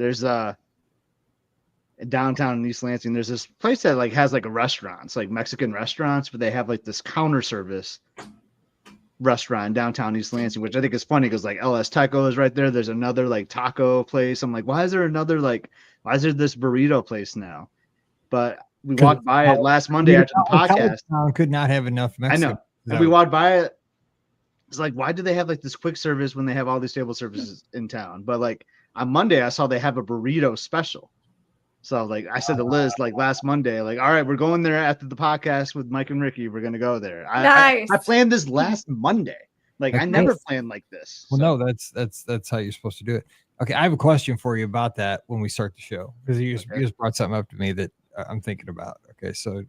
there's downtown in East Lansing, there's this place that like has like a restaurant. It's like Mexican restaurants, but they have like this counter service restaurant in downtown East Lansing, which I think is funny because like LS Taco is right there. There's another like taco place. I'm like, why is there this burrito place now? But we walked by it last Monday after the podcast. Could not have enough Mexican. I know. And we walked by it. It's like, why do they have like this quick service when they have all these table services in town? But like on Monday, I saw they have a burrito special. So like I said to Liz, like last Monday, like, all right, we're going there after the podcast with Mike and Rikki. We're gonna go there. Nice. I planned this last Monday. Like I never planned like this. Well, no, that's how you're supposed to do it. Okay, I have a question for you about that when we start the show because you just brought something up to me that I'm thinking about. Okay, so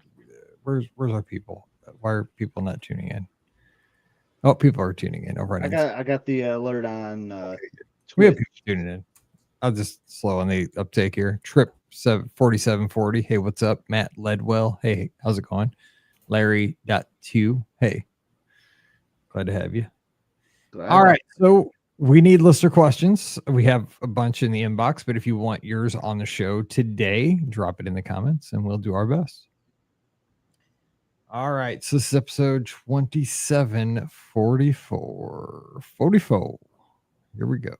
where's our people? Why are people not tuning in? Oh, people are tuning in. Over I got the alert on. We have people tuning in. I'll just slow on the uptake here. Trip 4740. Hey, what's up? Matt Ledwell. Hey, how's it going? Larry.2. Hey, glad to have you. All right. So we need listener questions. We have a bunch in the inbox, but if you want yours on the show today, drop it in the comments and we'll do our best. All right. So this is episode 2744. 44. Here we go.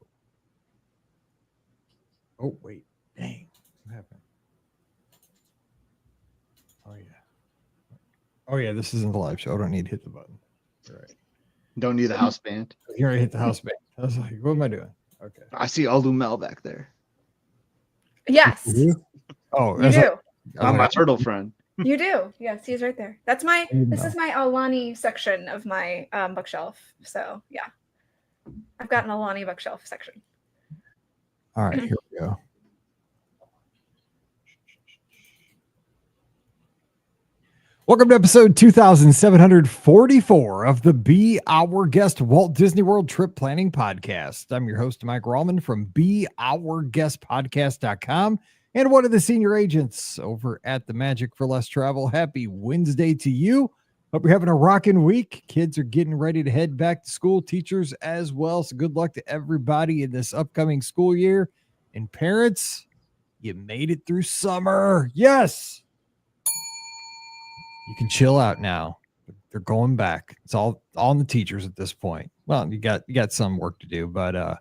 Oh, wait. Dang. What happened? Oh, yeah. Oh, yeah. This isn't the live show. I don't need to hit the button. All right. Don't need the house band. Here I hit the house band. I was like, what am I doing? Okay. I see Alu Mel back there. Yes. Oh, you do. I'm my turtle friend. You do. Yes, he's right there. This is my Alani section of my bookshelf. So yeah. I've got an Alani bookshelf section. All right, here we go. Welcome to episode 2744 of the Be Our Guest Walt Disney World Trip Planning Podcast. I'm your host, Mike Rallman from BeOurGuestPodcast.com and one of the senior agents over at the Magic for Less Travel. Happy Wednesday to you. Hope you're having a rocking week. Kids are getting ready to head back to school, teachers as well. So good luck to everybody in this upcoming school year. And parents, you made it through summer. Yes. You can chill out now. They're going back. It's all on the teachers at this point. Well, you got some work to do, but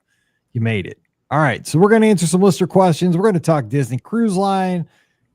you made it. All right. So we're going to answer some listener questions. We're going to talk Disney Cruise Line,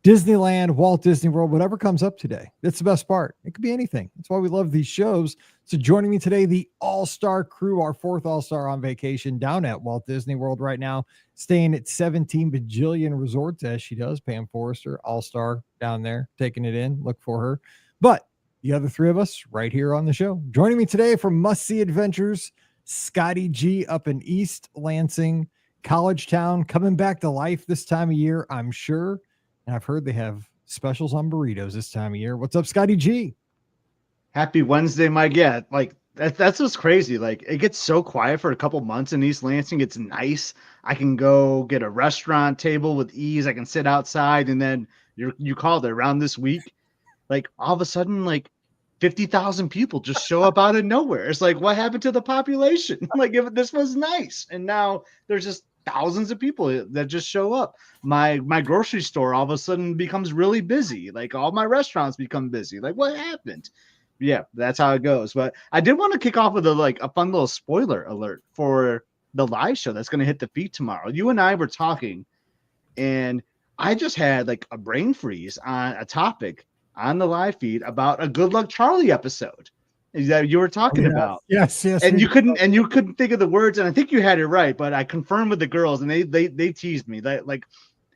Disneyland, Walt Disney World, whatever comes up today. That's the best part. It could be anything. That's why we love these shows. So joining me today, the all-star crew, our fourth all-star on vacation down at Walt Disney World right now, staying at 17 bajillion resorts as she does. Pam Forrester, all-star down there, taking it in. Look for her. But the other three of us right here on the show. Joining me today from Must See Adventures, Scotty G up in East Lansing, College Town, coming back to life this time of year, I'm sure. And I've heard they have specials on burritos this time of year. What's up, Scotty G? Happy Wednesday, Mike. Yeah, like that's what's crazy. Like it gets so quiet for a couple months in East Lansing. It's nice. I can go get a restaurant table with ease. I can sit outside, and then you called it around this week. Like all of a sudden, like 50,000 people just show up out of nowhere. It's like, what happened to the population? Like if this was nice, and now there's just thousands of people that just show up. My grocery store all of a sudden becomes really busy. Like all my restaurants become busy. Like what happened? Yeah, that's how it goes. But I did want to kick off with a fun little spoiler alert for the live show that's going to hit the feed tomorrow. You and I were talking, and I just had like a brain freeze on a topic on the live feed about a Good Luck Charlie episode that you were talking about. Yes. And you couldn't think of the words, and I think you had it right, but I confirmed with the girls, and they teased me that like,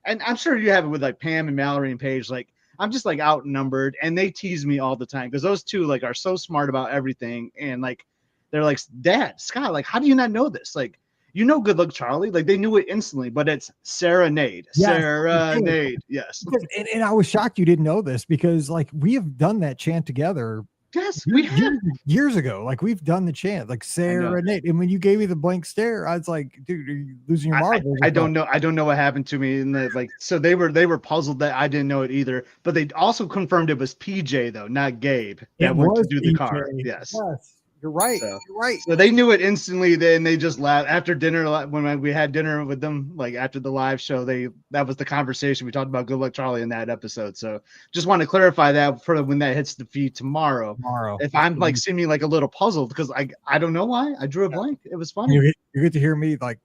and I'm sure you have it with like Pam and Mallory and Paige. Like I'm just like outnumbered, and they tease me all the time because those two like are so smart about everything, and like they're like, Dad, Scott, like how do you not know this? Like you know Good Luck Charlie, like they knew it instantly, but it's Serenade. Yes. Serenade. Yes. And I was shocked you didn't know this because like we have done that chant together. Yes, we have years ago. Like we've done the chant, like Serenade. And when you gave me the blank stare, I was like, dude, are you losing your marbles? I don't know. I don't know what happened to me. And like, so they were puzzled that I didn't know it either. But they also confirmed it was PJ though, not Gabe. That went to do the car. Yes. You're right. So, You're right. So they knew it instantly. Then they just laughed after dinner. When we had dinner with them, like after the live show, that was the conversation. We talked about Good Luck Charlie in that episode. So just want to clarify that for when that hits the feed tomorrow. If I'm like seeming like a little puzzled because I don't know why I drew a blank. It was funny. You get to hear me like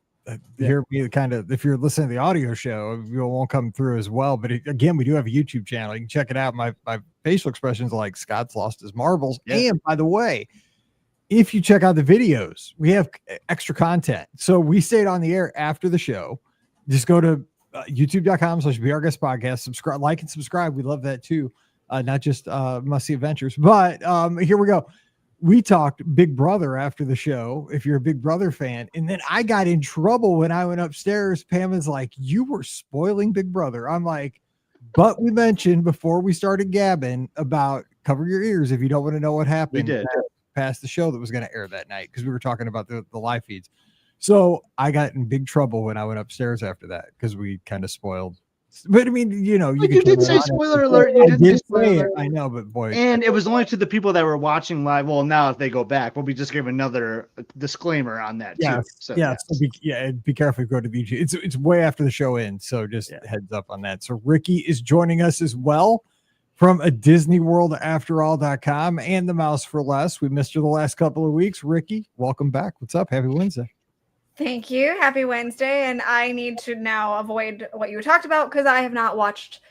hear me kind of, if you're listening to the audio show, you won't come through as well. But again, we do have a YouTube channel. You can check it out. My facial expressions like Scott's lost his marbles. Yeah. And by the way, if you check out the videos, we have extra content. So we stayed on the air after the show. Just go to youtube.com/BRGuest podcast, subscribe, like and subscribe. We love that too. Not just Must See Adventures, but here we go. We talked Big Brother after the show, if you're a Big Brother fan. And then I got in trouble when I went upstairs. Pam is like, you were spoiling Big Brother. I'm like, but we mentioned before we started gabbing about cover your ears if you don't want to know what happened. We did. Past the show that was going to air that night because we were talking about the live feeds. So I got in big trouble when I went upstairs after that because we kind of spoiled. But I mean, you did say spoiler alert. You did say spoiler alert. I know, but boy. And it was only to the people that were watching live. Well, now if they go back, we just gave another disclaimer on that too. So be careful if you go to the YouTube. It's way after the show ends, so just heads up on that. So Rikki is joining us as well from a Disney World afterall.com and the Mouse for Less. We missed you the last couple of weeks. Rikki, welcome back. What's up? Happy Wednesday. Thank you. Happy Wednesday. And I need to now avoid what you talked about because I have not watched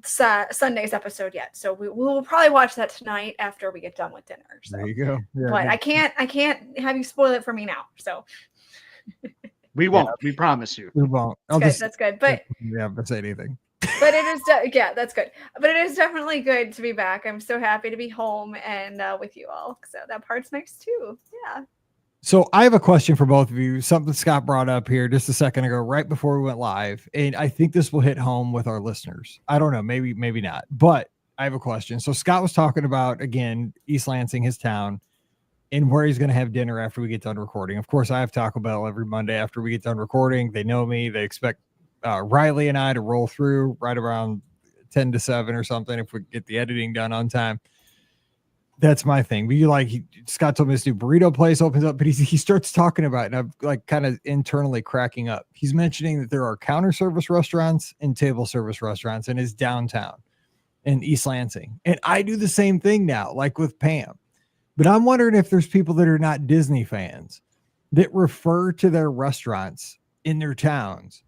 Sunday's episode yet. So we will probably watch that tonight after we get done with dinner. So. There you go. Yeah, but I can't have you spoil it for me now. So we won't. We promise you. We won't. That's good. But but say anything. But it is, that's good. But it is definitely good to be back. I'm so happy to be home and with you all. So that part's nice too. Yeah. So I have a question for both of you. Something Scott brought up here just a second ago, right before we went live. And I think this will hit home with our listeners. I don't know, maybe not, but I have a question. So Scott was talking about, again, East Lansing, his town, and where he's going to have dinner after we get done recording. Of course, I have Taco Bell every Monday after we get done recording. They know me. They expect Riley and I to roll through right around 10 to 7 or something if we get the editing done on time. That's my thing. But Scott told me this new burrito place opens up, but he starts talking about it, and I'm like kind of internally cracking up. He's mentioning that there are counter service restaurants and table service restaurants in his downtown in East Lansing. And I do the same thing now, like with Pam. But I'm wondering if there's people that are not Disney fans that refer to their restaurants in their towns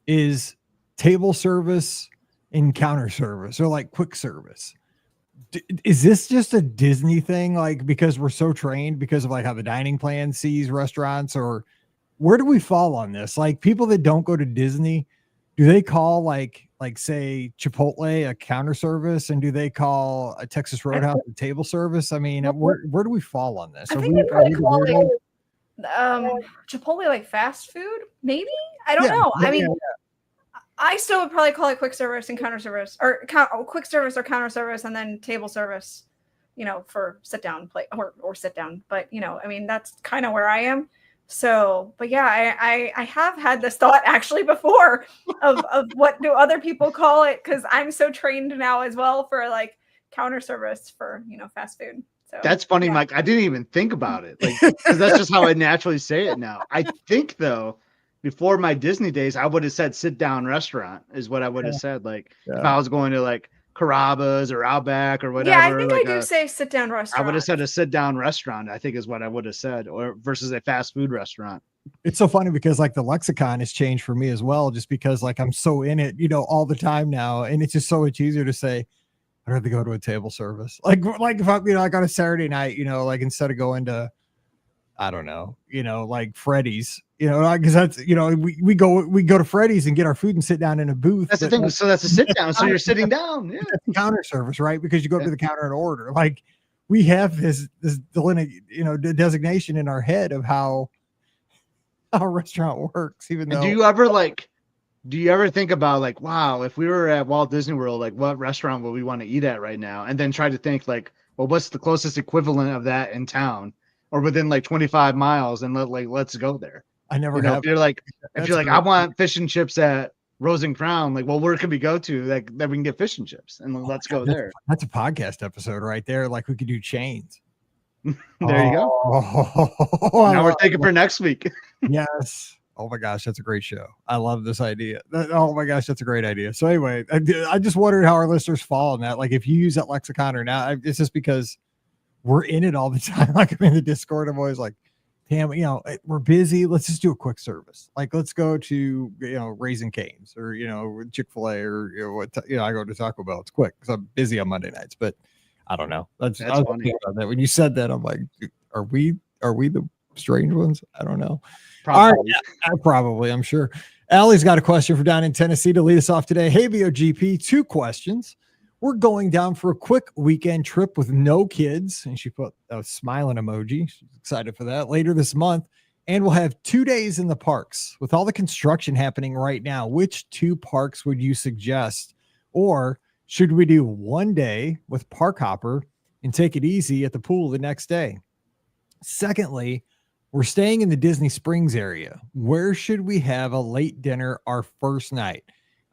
is table service and counter service or like quick service. Is this just a Disney thing? Like, because we're so trained because of like how the dining plan sees restaurants, or where do we fall on this? Like people that don't go to Disney, do they call like say Chipotle a counter service, and do they call a Texas Roadhouse a table service? I mean, where do we fall on this? I think they probably call Chipotle like fast food, maybe. I don't know. I mean, I still would probably call it quick service and counter service, or quick service or counter service, and then table service, for sit down plate or sit down. But I mean, that's kind of where I am. So, but yeah, I have had this thought actually before of what do other people call it, because I'm so trained now as well for like counter service for fast food. So that's funny, Mike. I didn't even think about it, like, because that's just how I naturally say it now. I think though, before my Disney days, I would have said sit down restaurant is what I would have said. Like if I was going to like Carrabba's or Outback or whatever. Yeah, I think I do say sit down restaurant. I would have said a sit down restaurant, I think is what I would have said, or versus a fast food restaurant. It's so funny because like the lexicon has changed for me as well, just because like I'm so in it, all the time now. And it's just so much easier to say, I'd rather go to a table service. Like if I'm, like on a Saturday night, like instead of going to, I don't know, like Freddy's, because that's, we go to Freddy's and get our food and sit down in a booth. That's the thing. So that's a sit down. So you're sitting down. Yeah. Counter service, right? Because you go up to the counter and order. Like we have this designation in our head of how a restaurant works, even though. Do you ever think about like, wow, if we were at Walt Disney World, like what restaurant would we want to eat at right now? And then try to think like, well, what's the closest equivalent of that in town or within like 25 miles? And let's go there. I never have. If you're like, I want fish and chips at Rose and Crown, like, well, where can we go to that we can get fish and chips? And let's go there. That's a podcast episode right there. Like we could do chains. There you go. Now we're thinking for next week. Yes. Oh my gosh, that's a great show. I love this idea. Oh my gosh, that's a great idea. So anyway, I just wondered how our listeners fall on that. Like if you use that lexicon or not, it's just because we're in it all the time. Like I'm in the Discord, I'm always like, damn, we're busy. Let's just do a quick service. Like let's go to, Raising Cane's or, Chick-fil-A or, I go to Taco Bell. It's quick because I'm busy on Monday nights, but I don't know. That's funny. That. When you said that, I'm like, are we the strange ones? I don't know. Probably. All right, probably, I'm sure. Allie's got a question for down in Tennessee to lead us off today. Hey, BOGP, 2 questions. We're going down for a quick weekend trip with no kids. And she put a smiling emoji. She's excited for that later this month. And we'll have 2 days in the parks. With all the construction happening right now, which 2 parks would you suggest? Or should we do 1 day with Park Hopper and take it easy at the pool the next day? Secondly, we're staying in the Disney Springs area. Where should we have a late dinner our first night?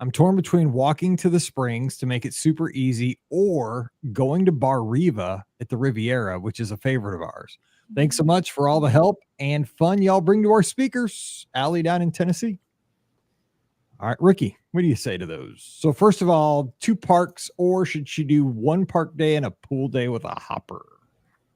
I'm torn between walking to the Springs to make it super easy or going to Bar Riva at the Riviera, which is a favorite of ours. Thanks so much for all the help and fun y'all bring to our speakers. Allie down in Tennessee. All right, Rikki, what do you say to those? So first of all, 2 parks, or should she do 1 park day and a pool day with a hopper?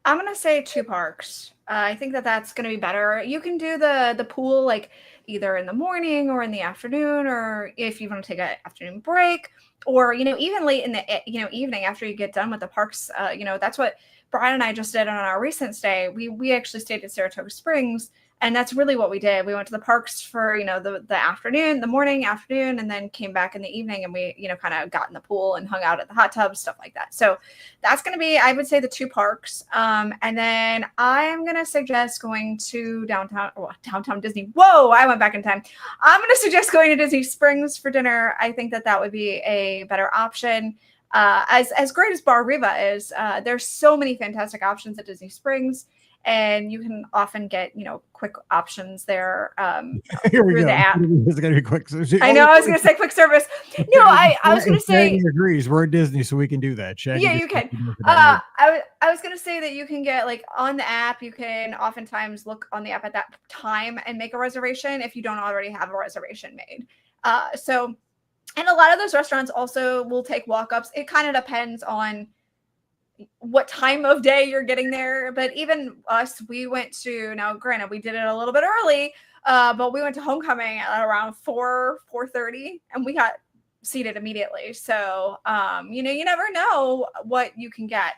I'm going to say 2 parks. I think that's going to be better. You can do the pool like either in the morning or in the afternoon, or if you want to take an afternoon break, or, even late in the, evening after you get done with the parks. That's what Brian and I just did on our recent stay. We actually stayed at Saratoga Springs. And that's really what we did. We went to the parks for, the afternoon, the morning, afternoon, and then came back in the evening and we, kind of got in the pool and hung out at the hot tub, stuff like that. So that's going to be, I would say, the 2 parks. And then I'm going to suggest going to downtown Disney. Whoa, I went back in time. I'm going to suggest going to Disney Springs for dinner. I think that would be a better option. As great as Bar Riva is, there's so many fantastic options at Disney Springs. And you can often get, quick options there. Here we go. The app. It's going to be quick. I know. I was going to say quick service. No, I was going to say. Agrees. We're at Disney, so we can do that. Yeah, you can. I was going to say that you can get on the app. You can oftentimes look on the app at that time and make a reservation if you don't already have a reservation made. And a lot of those restaurants also will take walk-ups. It kind of depends on what time of day you're getting there. But even us, we went to, now granted, we did it a little bit early, but we went to Homecoming at around 4:30 and we got seated immediately. So, you never know what you can get.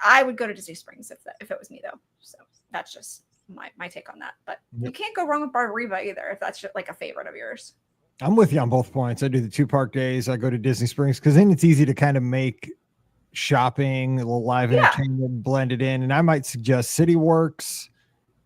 I would go to Disney Springs if it was me though. So that's just my take on that, but you can't go wrong with Bar Riva either, if that's just a favorite of yours. I'm with you on both points. I do the 2 park days. I go to Disney Springs because then it's easy to kind of make shopping, a little live entertainment blended in. And I might suggest City Works,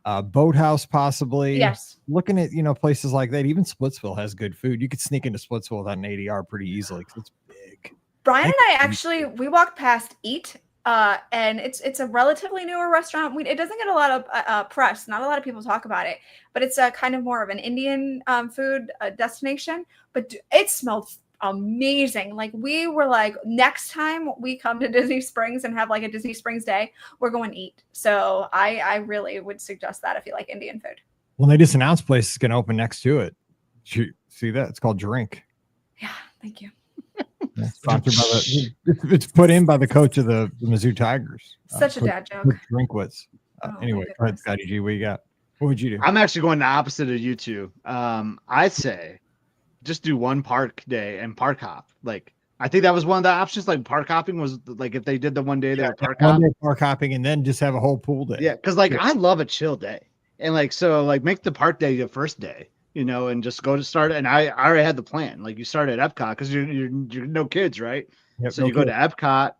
Boathouse, possibly. Yes. Looking at, places like that. Even Splitsville has good food. You could sneak into Splitsville without an ADR pretty easily because it's big. Brian and I actually, we walked past Eat, and it's a relatively newer restaurant. It doesn't get a lot of press. Not a lot of people talk about it, but it's a kind of more of an Indian food destination. But it smelled amazing. We were next time we come to Disney Springs and have a Disney Springs day, we're going to eat. So I really would suggest that if you like Indian food. Well, they just announced place is going to open next to it. You see that? It's called Drink. Yeah, thank you. Sponsored by it's put in by the coach of the Mizzou Tigers. Such a dad joke. Drinkwitz. Anyway, go ahead, Scotty G. What you got? What would you do? I'm actually going the opposite of you two. I'd say just do 1 park day and park hop. I think that was one of the options. Park hopping was if they did the 1 day, they would park hop. Park hopping and then just have a whole pool day. Yeah, because I love a chill day, and make the park day your first day, and just go to start. And I already had the plan. You start at Epcot because you're no kids, right? Yep, so you go to Epcot,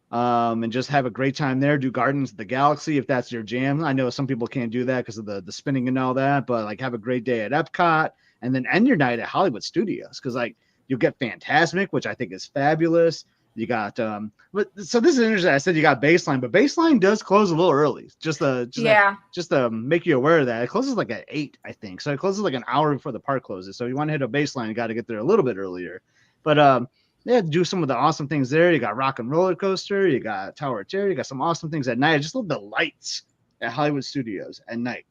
and just have a great time there. Do Gardens of the Galaxy if that's your jam. I know some people can't do that because of the spinning and all that, but have a great day at Epcot. And then end your night at Hollywood Studios because you'll get Fantasmic, which I think is fabulous. You got so this is interesting. I said you got Baseline, but Baseline does close a little early. Just to make you aware of that. It closes at 8, I think. So it closes an hour before the park closes. So you want to hit a Baseline, you got to get there a little bit earlier. But Yeah, do some of the awesome things there. You got Rock and Roller Coaster, you got Tower of Terror, you got some awesome things at night. I just love the lights at Hollywood Studios at night.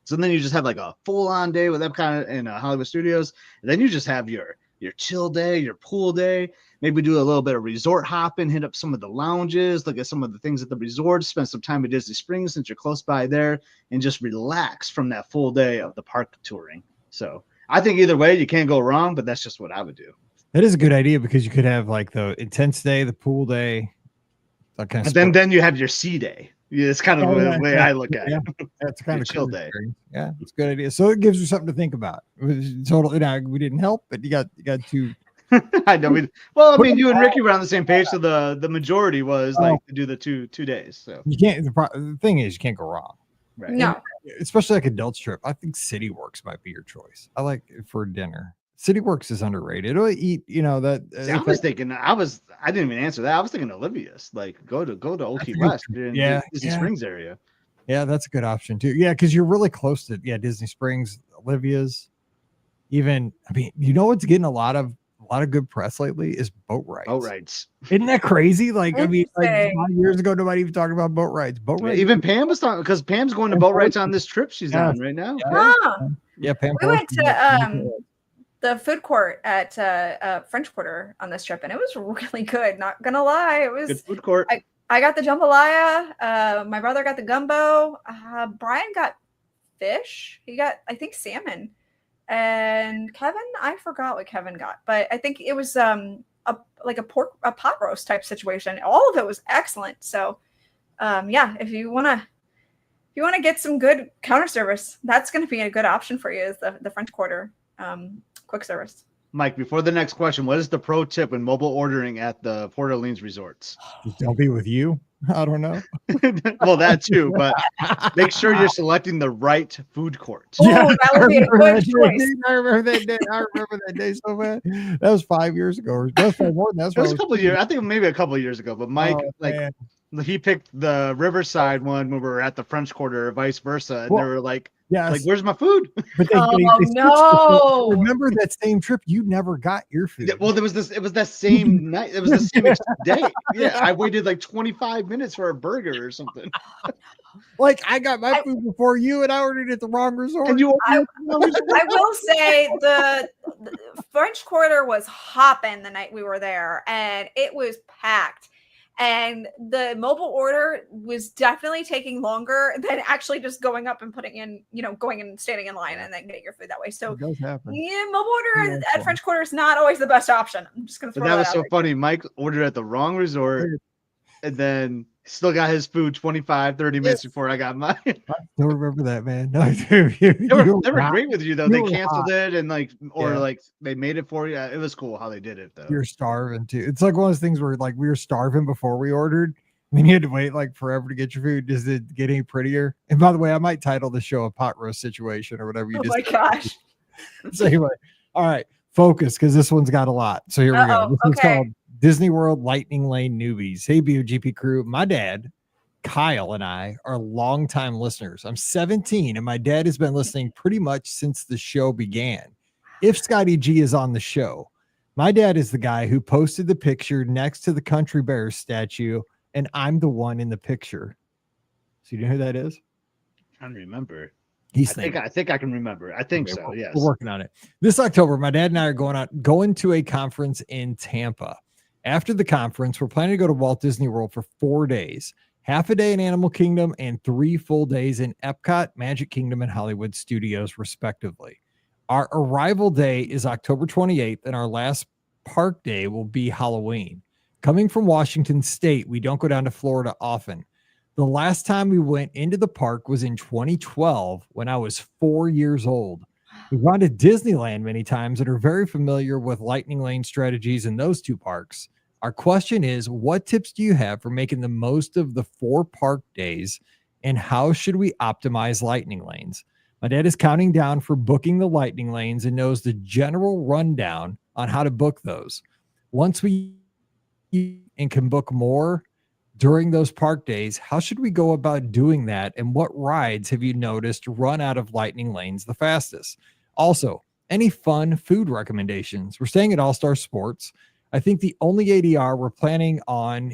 So then you just have like a full-on day with Epcot and Hollywood Studios. And then you just have your chill day, your pool day. Maybe do a little bit of resort hopping, hit up some of the lounges, look at some of the things at the resort, spend some time at Disney Springs since you're close by there, and just relax from that full day of the park touring. So I think either way, you can't go wrong, but that's just what I would do. That is a good idea because you could have like the intense day, the pool day, that kind of. And then you have your sea day. Yeah, it's kind of the way I look at it. That's kind of chill day. Experience. Yeah, it's a good idea. So it gives you something to think about. It was totally, we didn't help, but you got two. I know. You and Rikki were on the same page. So the majority was like to do the two days. So you can't. The thing is, you can't go wrong. Right. No, especially like adults trip. I think CityWorks might be your choice. I like it for dinner. CityWorks is underrated. It'll eat, that. See, I didn't even answer that. I was thinking Olivia's, like go to Old Key West, Disney Springs area. Yeah, that's a good option too. Yeah, because you're really close to Disney Springs, Olivia's. Even what's getting a lot of good press lately is boat rides. Boat rides. Isn't that crazy? Like 5 years ago, nobody even talked about boat rides. Boat rides. Even Pam was talking because Pam's going to boat rides on this trip she's on right now. Yeah, Pam. We went to the food court at French Quarter on this trip, and it was really good. Not gonna lie, it was good food court. I got the jambalaya. My brother got the gumbo. Brian got fish. He got, I think, salmon. And Kevin, I forgot what Kevin got, but I think it was a pot roast type situation. All of it was excellent. So, if you wanna get some good counter service, that's gonna be a good option for you. Is the French Quarter quick service. Mike, before the next question, what is the pro tip when mobile ordering at the Port Orleans resorts? Don't be with you. I don't know. Well, that too, but make sure you're selecting the right food court. Oh, that would be a good choice. I remember that day so bad. That was 5 years ago. That's probably more than that. It was a couple of years. I think maybe a couple of years ago. But Mike, he picked the Riverside one when we were at the French Quarter, or vice versa, and they were like, where's my food? But no! Remember that same trip? You never got your food. Yeah, well, it was that same night. It was the same day. Yeah, I waited like 25 minutes for a burger or something. Like I got my food before you, and I ordered at the wrong resort. And I will say the French Quarter was hopping the night we were there, and it was packed. And the mobile order was definitely taking longer than actually just going up and putting in, going and standing in line and then getting your food that way. So it does happen. Yeah, mobile order at French Quarter is not always the best option. I'm just going to throw that out. That was so funny. Mike ordered at the wrong resort and then still got his food 25-30 minutes before I got mine. I don't remember that, man. No, dude, they were great with you though. They canceled it and they made it for you. It was cool how they did it though. You're starving too. It's like one of those things where like we were starving before we ordered. I mean, you had to wait like forever to get your food. Does it get any prettier? And by the way, I might title the show a pot roast situation or whatever you just. Oh my gosh. So anyway, all right, focus because this one's got a lot. So here we go. This one's called Disney World Lightning Lane Newbies. Hey, BOGP crew. My dad, Kyle, and I are longtime listeners. I'm 17, and my dad has been listening pretty much since the show began. If Scotty G is on the show, my dad is the guy who posted the picture next to the Country Bears statue, and I'm the one in the picture. So you know who that is? I don't remember. I think I can remember. I think so. Yes. We're working on it. This October, my dad and I are going to a conference in Tampa. After the conference, we're planning to go to Walt Disney World for 4 days, half a day in Animal Kingdom and 3 full days in Epcot, Magic Kingdom, and Hollywood Studios, respectively. Our arrival day is October 28th, and our last park day will be Halloween. Coming from Washington State, we don't go down to Florida often. The last time we went into the park was in 2012 when I was 4 years old. We've gone to Disneyland many times and are very familiar with Lightning Lane strategies in those 2 parks. Our question is, what tips do you have for making the most of the 4 park days, and how should we optimize Lightning Lanes? My dad is counting down for booking the Lightning Lanes and knows the general rundown on how to book those. Once we can book more during those park days, how should we go about doing that? And what rides have you noticed run out of Lightning Lanes the fastest? Also, any fun food recommendations? We're staying at All Star Sports. I think the only ADR we're planning on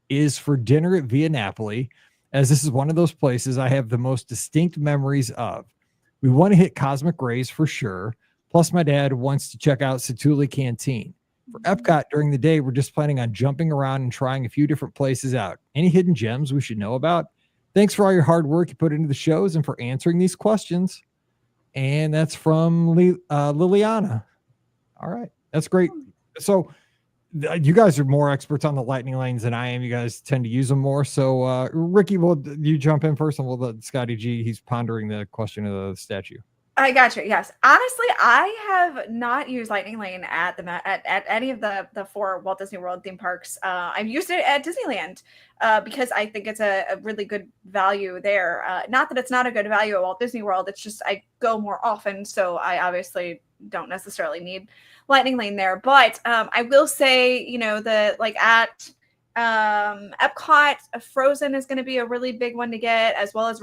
is for dinner at Via Napoli, as this is one of those places I have the most distinct memories of. We want to hit Cosmic Rays for sure. Plus, my dad wants to check out Satuli Canteen. For Epcot during the day, we're just planning on jumping around and trying a few different places out. Any hidden gems we should know about? Thanks for all your hard work you put into the shows and for answering these questions. And that's from Liliana. All right. That's great. So you guys are more experts on the lightning lanes than I am. You guys tend to use them more. So Rikki, will you jump in first and we'll let Scotty G, he's pondering the question of the statue. I got you. Yes. Honestly, I have not used Lightning Lane at any of the 4 Walt Disney World theme parks. I've used it at Disneyland because I think it's a really good value there. Not that it's not a good value at Walt Disney World. It's just I go more often, so I obviously don't necessarily need Lightning Lane there. But I will say, at Epcot, Frozen is going to be a really big one to get, as well as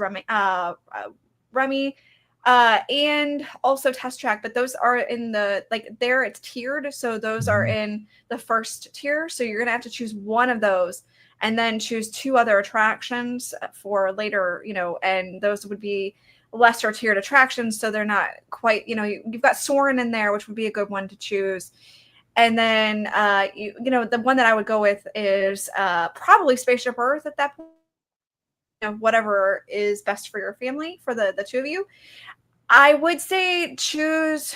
Remy. And also Test Track, but those are in the there it's tiered, so those are in the first tier, so you're gonna have to choose one of those and then choose 2 other attractions for later, and those would be lesser tiered attractions, so they're not quite, you've got Soarin' in there, which would be a good one to choose. And then the one that I would go with is probably Spaceship Earth at that point, whatever is best for your family, for the 2 of you. I would say choose.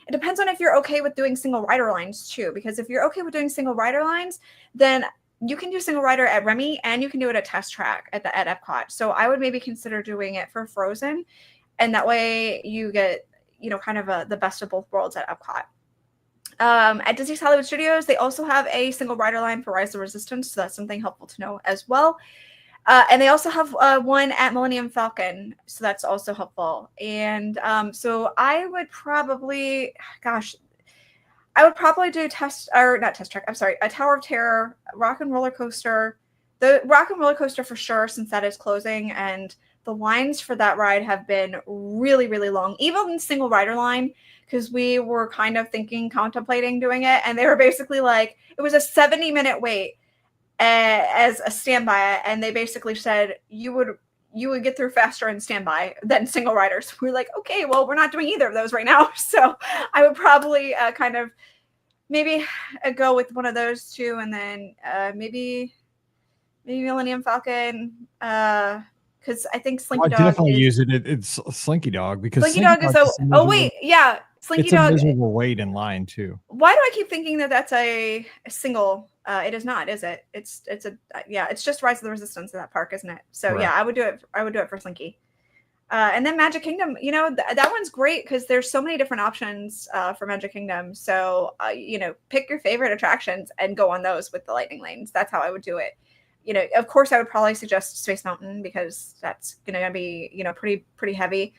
It depends on if you're okay with doing single rider lines too, because if you're okay with doing single rider lines, then you can do single rider at Remy and you can do it at Test Track at Epcot. So I would maybe consider doing it for Frozen, and that way you get kind of the best of both worlds at Epcot. At Disney's Hollywood Studios, they also have a single rider line for Rise of the Resistance, so that's something helpful to know as well. And they also have one at Millennium Falcon, so that's also helpful. And so I would probably, do a Tower of Terror, Rock and Roller Coaster. The Rock and Roller Coaster for sure, since that is closing, and the lines for that ride have been really, really long, even in single rider line, because we were kind of contemplating doing it, and they were basically like, it was a 70-minute wait as a standby, and they basically said you would get through faster in standby than single riders. We're like, okay, well, we're not doing either of those right now, so I would probably maybe go with one of those 2, and then maybe Millennium Falcon, because I think Slinky Dog. I definitely use it. It's Slinky Dog, because Slinky Dog is Slinky Dog. It's a miserable wait in line too. Why do I keep thinking that that's a single? It is not, is it? It's just Rise of the Resistance in that park, isn't it? So Correct. Yeah, I would do it for Slinky. And then Magic Kingdom, that one's great because there's so many different options for Magic Kingdom. So pick your favorite attractions and go on those with the lightning lanes. That's how I would do it. Of course, I would probably suggest Space Mountain because that's going to be pretty heavy.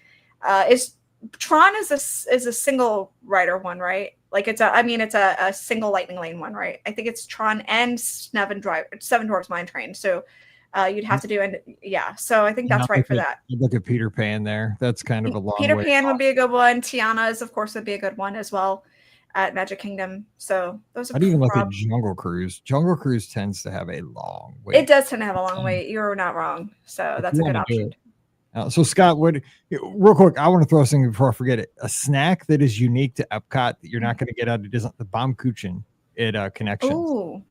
Tron is a single rider one, right? Like it's a single lightning lane one, right? I think it's Tron and Seven Dwarfs Mine Train. So you'd have to do So I think that's right for that. You look at Peter Pan there. That's kind of a long Peter way Pan off. would be a good one. Tiana's, of course, would be a good one as well at Magic Kingdom. So those are. How do you look at Jungle Cruise? Jungle Cruise tends to have a long wait. It does tend to have a long wait. You're not wrong. So that's a good option. So Scott, real quick, I want to throw something before I forget it. A snack that is unique to Epcot that you're not going to get out of Disney, the Baumkuchen at Connections. Ooh.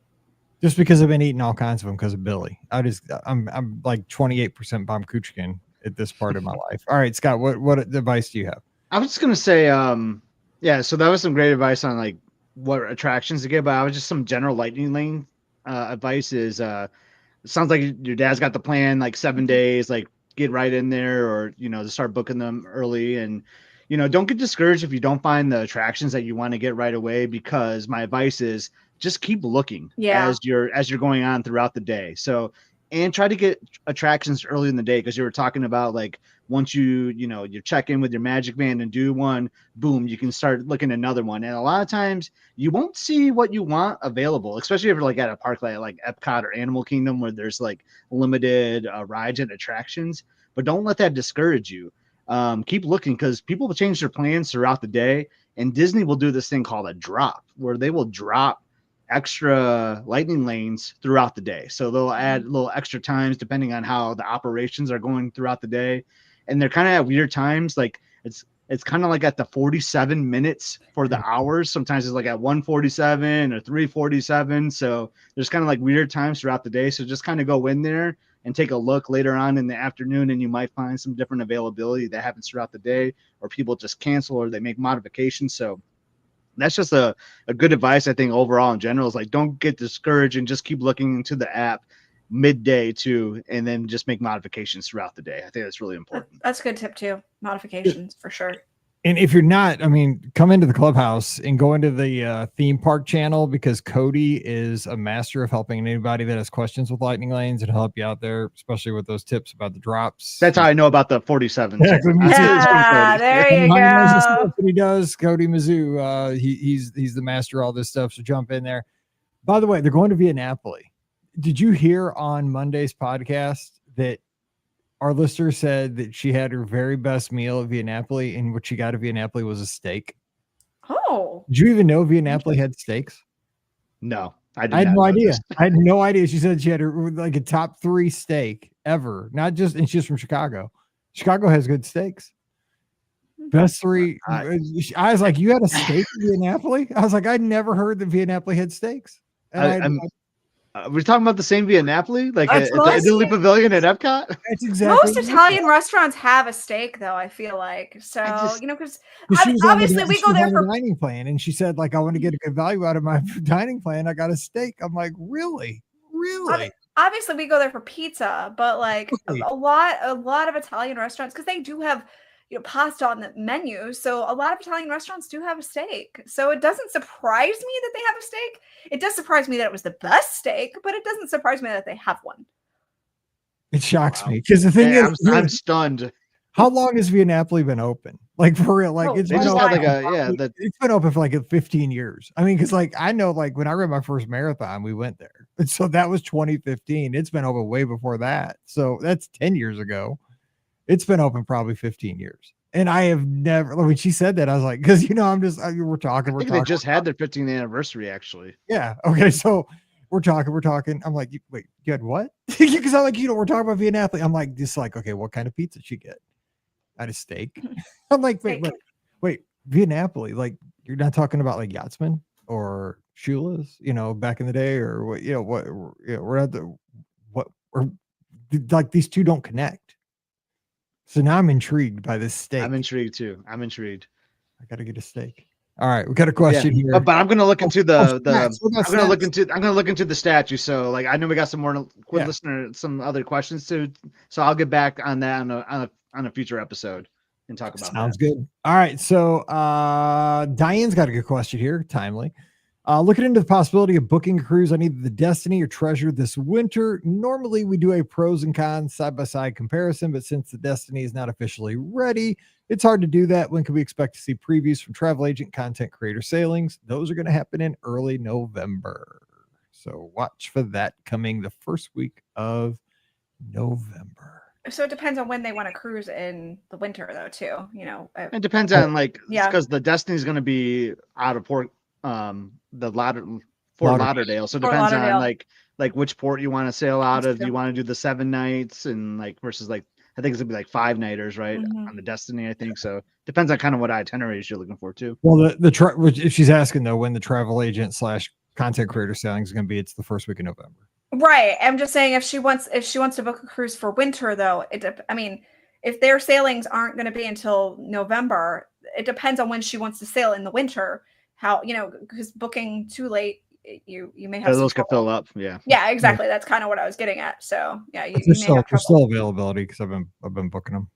Just because I've been eating all kinds of them because of Billy. I'm like 28% Baumkuchen at this part of my life. All right, Scott, what advice do you have? I was just gonna say, so that was some great advice on like what attractions to get, but I was just some general lightning lane advice is it sounds like your dad's got the plan, like 7 days, like get right in there, or to start booking them early, and don't get discouraged if you don't find the attractions that you want to get right away, because my advice is just keep looking as you're going on throughout the day. So, and try to get attractions early in the day, because you were talking about like once you check in with your Magic Band and do one, boom, you can start looking at another one. And a lot of times you won't see what you want available, especially if you're like at a park like Epcot or Animal Kingdom where there's like limited rides and attractions. But don't let that discourage you. Keep looking, because people will change their plans throughout the day. And Disney will do this thing called a drop, where they will drop extra lightning lanes throughout the day. So they'll add little extra times depending on how the operations are going throughout the day. And they're kind of at weird times. Like it's kind of like at the 47 minutes for the hours. Sometimes it's like at 1:47 or 3:47. So there's kind of like weird times throughout the day. So just kind of go in there and take a look later on in the afternoon, and you might find some different availability that happens throughout the day, or people just cancel or they make modifications. So that's just a good advice, I think, overall in general, is like, don't get discouraged and just keep looking into the app midday too, and then just make modifications throughout the day. I think that's really important. That's a good tip too. Modifications for sure. And if you're not, I mean, come into the clubhouse and go into the theme park channel, because Cody is a master of helping anybody that has questions with lightning lanes and help you out there, especially with those tips about the drops. That's how I know about the 47. Yeah, there you go. He does. Cody Mizzou. He's the master of all this stuff. So jump in there. By the way, they're going to Viennapoli. Did you hear on Monday's podcast that our listener said that she had her very best meal at Viennapoli, and what she got at Viennapoli was a steak? Oh. Did you even know Viennapoli had steaks? No, I had no idea. I had no idea. She said she had her like a top 3 steak ever. Not just, and she's from Chicago. Chicago has good steaks. Best 3. I was like, you had a steak in Viennapoli? I was like, I'd never heard that Viennapoli had steaks. We're talking about the same Viennapoli, like at the Italy Pavilion at Epcot. That's exactly. Most Italian restaurants have a steak, though. I feel like so. Because obviously we go there for dining plan, and she said, like, I want to get a good value out of my dining plan. I got a steak. I'm like, really? Obviously, we go there for pizza, but like a lot of Italian restaurants, because they do have pasta on the menu. So a lot of Italian restaurants do have a steak. So it doesn't surprise me that they have a steak. It does surprise me that it was the best steak, but it doesn't surprise me that they have one. It shocks me, because the thing is, I'm stunned. How long has Viennapoli been open? Like, for real? Like, it's been open for like 15 years. I mean, because like I know, like when I ran my first marathon, we went there. And so that was 2015. It's been open way before that. So that's 10 years ago. It's been open probably 15 years. And I have never, when she said that, I was like, because, we're talking. They just had their 15th anniversary, actually. Yeah. Okay. So we're talking. I'm like, wait, you had what? Because I'm like, we're talking about Viennapoli. I'm like, okay, what kind of pizza did she get? I had a steak. I'm like, wait, Viennapoli. Like, you're not talking about like Yachtsman or Shula's, back in the day, or like these two don't connect. So now I'm intrigued by this steak. I'm intrigued too. I got to get a steak. All right, we got a question here. But I'm going to look into I'm going to look into the statue. So like, I know we got some more some other questions too. So I'll get back on that on a future episode and talk about that. Sounds good. All right. So Diane's got a good question here. Timely. Looking into the possibility of booking a cruise on either the Destiny or Treasure this winter. Normally we do a pros and cons side-by-side comparison, but since the Destiny is not officially ready, it's hard to do that. When can we expect to see previews from travel agent, content creator sailings? Those are going to happen in early November. So watch for that coming the first week of November. So it depends on when they want to cruise in the winter, though, too. It depends on because the Destiny is going to be out of port. Fort Lauderdale. So it depends on like which port you want to sail out of. You want to do the 7 nights and versus I think it's gonna be like 5 nighters, right? On the Destiny, I think so. Depends on kind of what itineraries you're looking for too. Well, if she's asking though, when the travel agent / content creator sailing is going to be, it's the first week of November. Right. I'm just saying if she wants to book a cruise for winter though, if their sailings aren't going to be until November, it depends on when she wants to sail in the winter. How because booking too late, you may have those could fill up. Yeah, exactly. That's kind of what I was getting at. So there's still availability, because I've been booking them.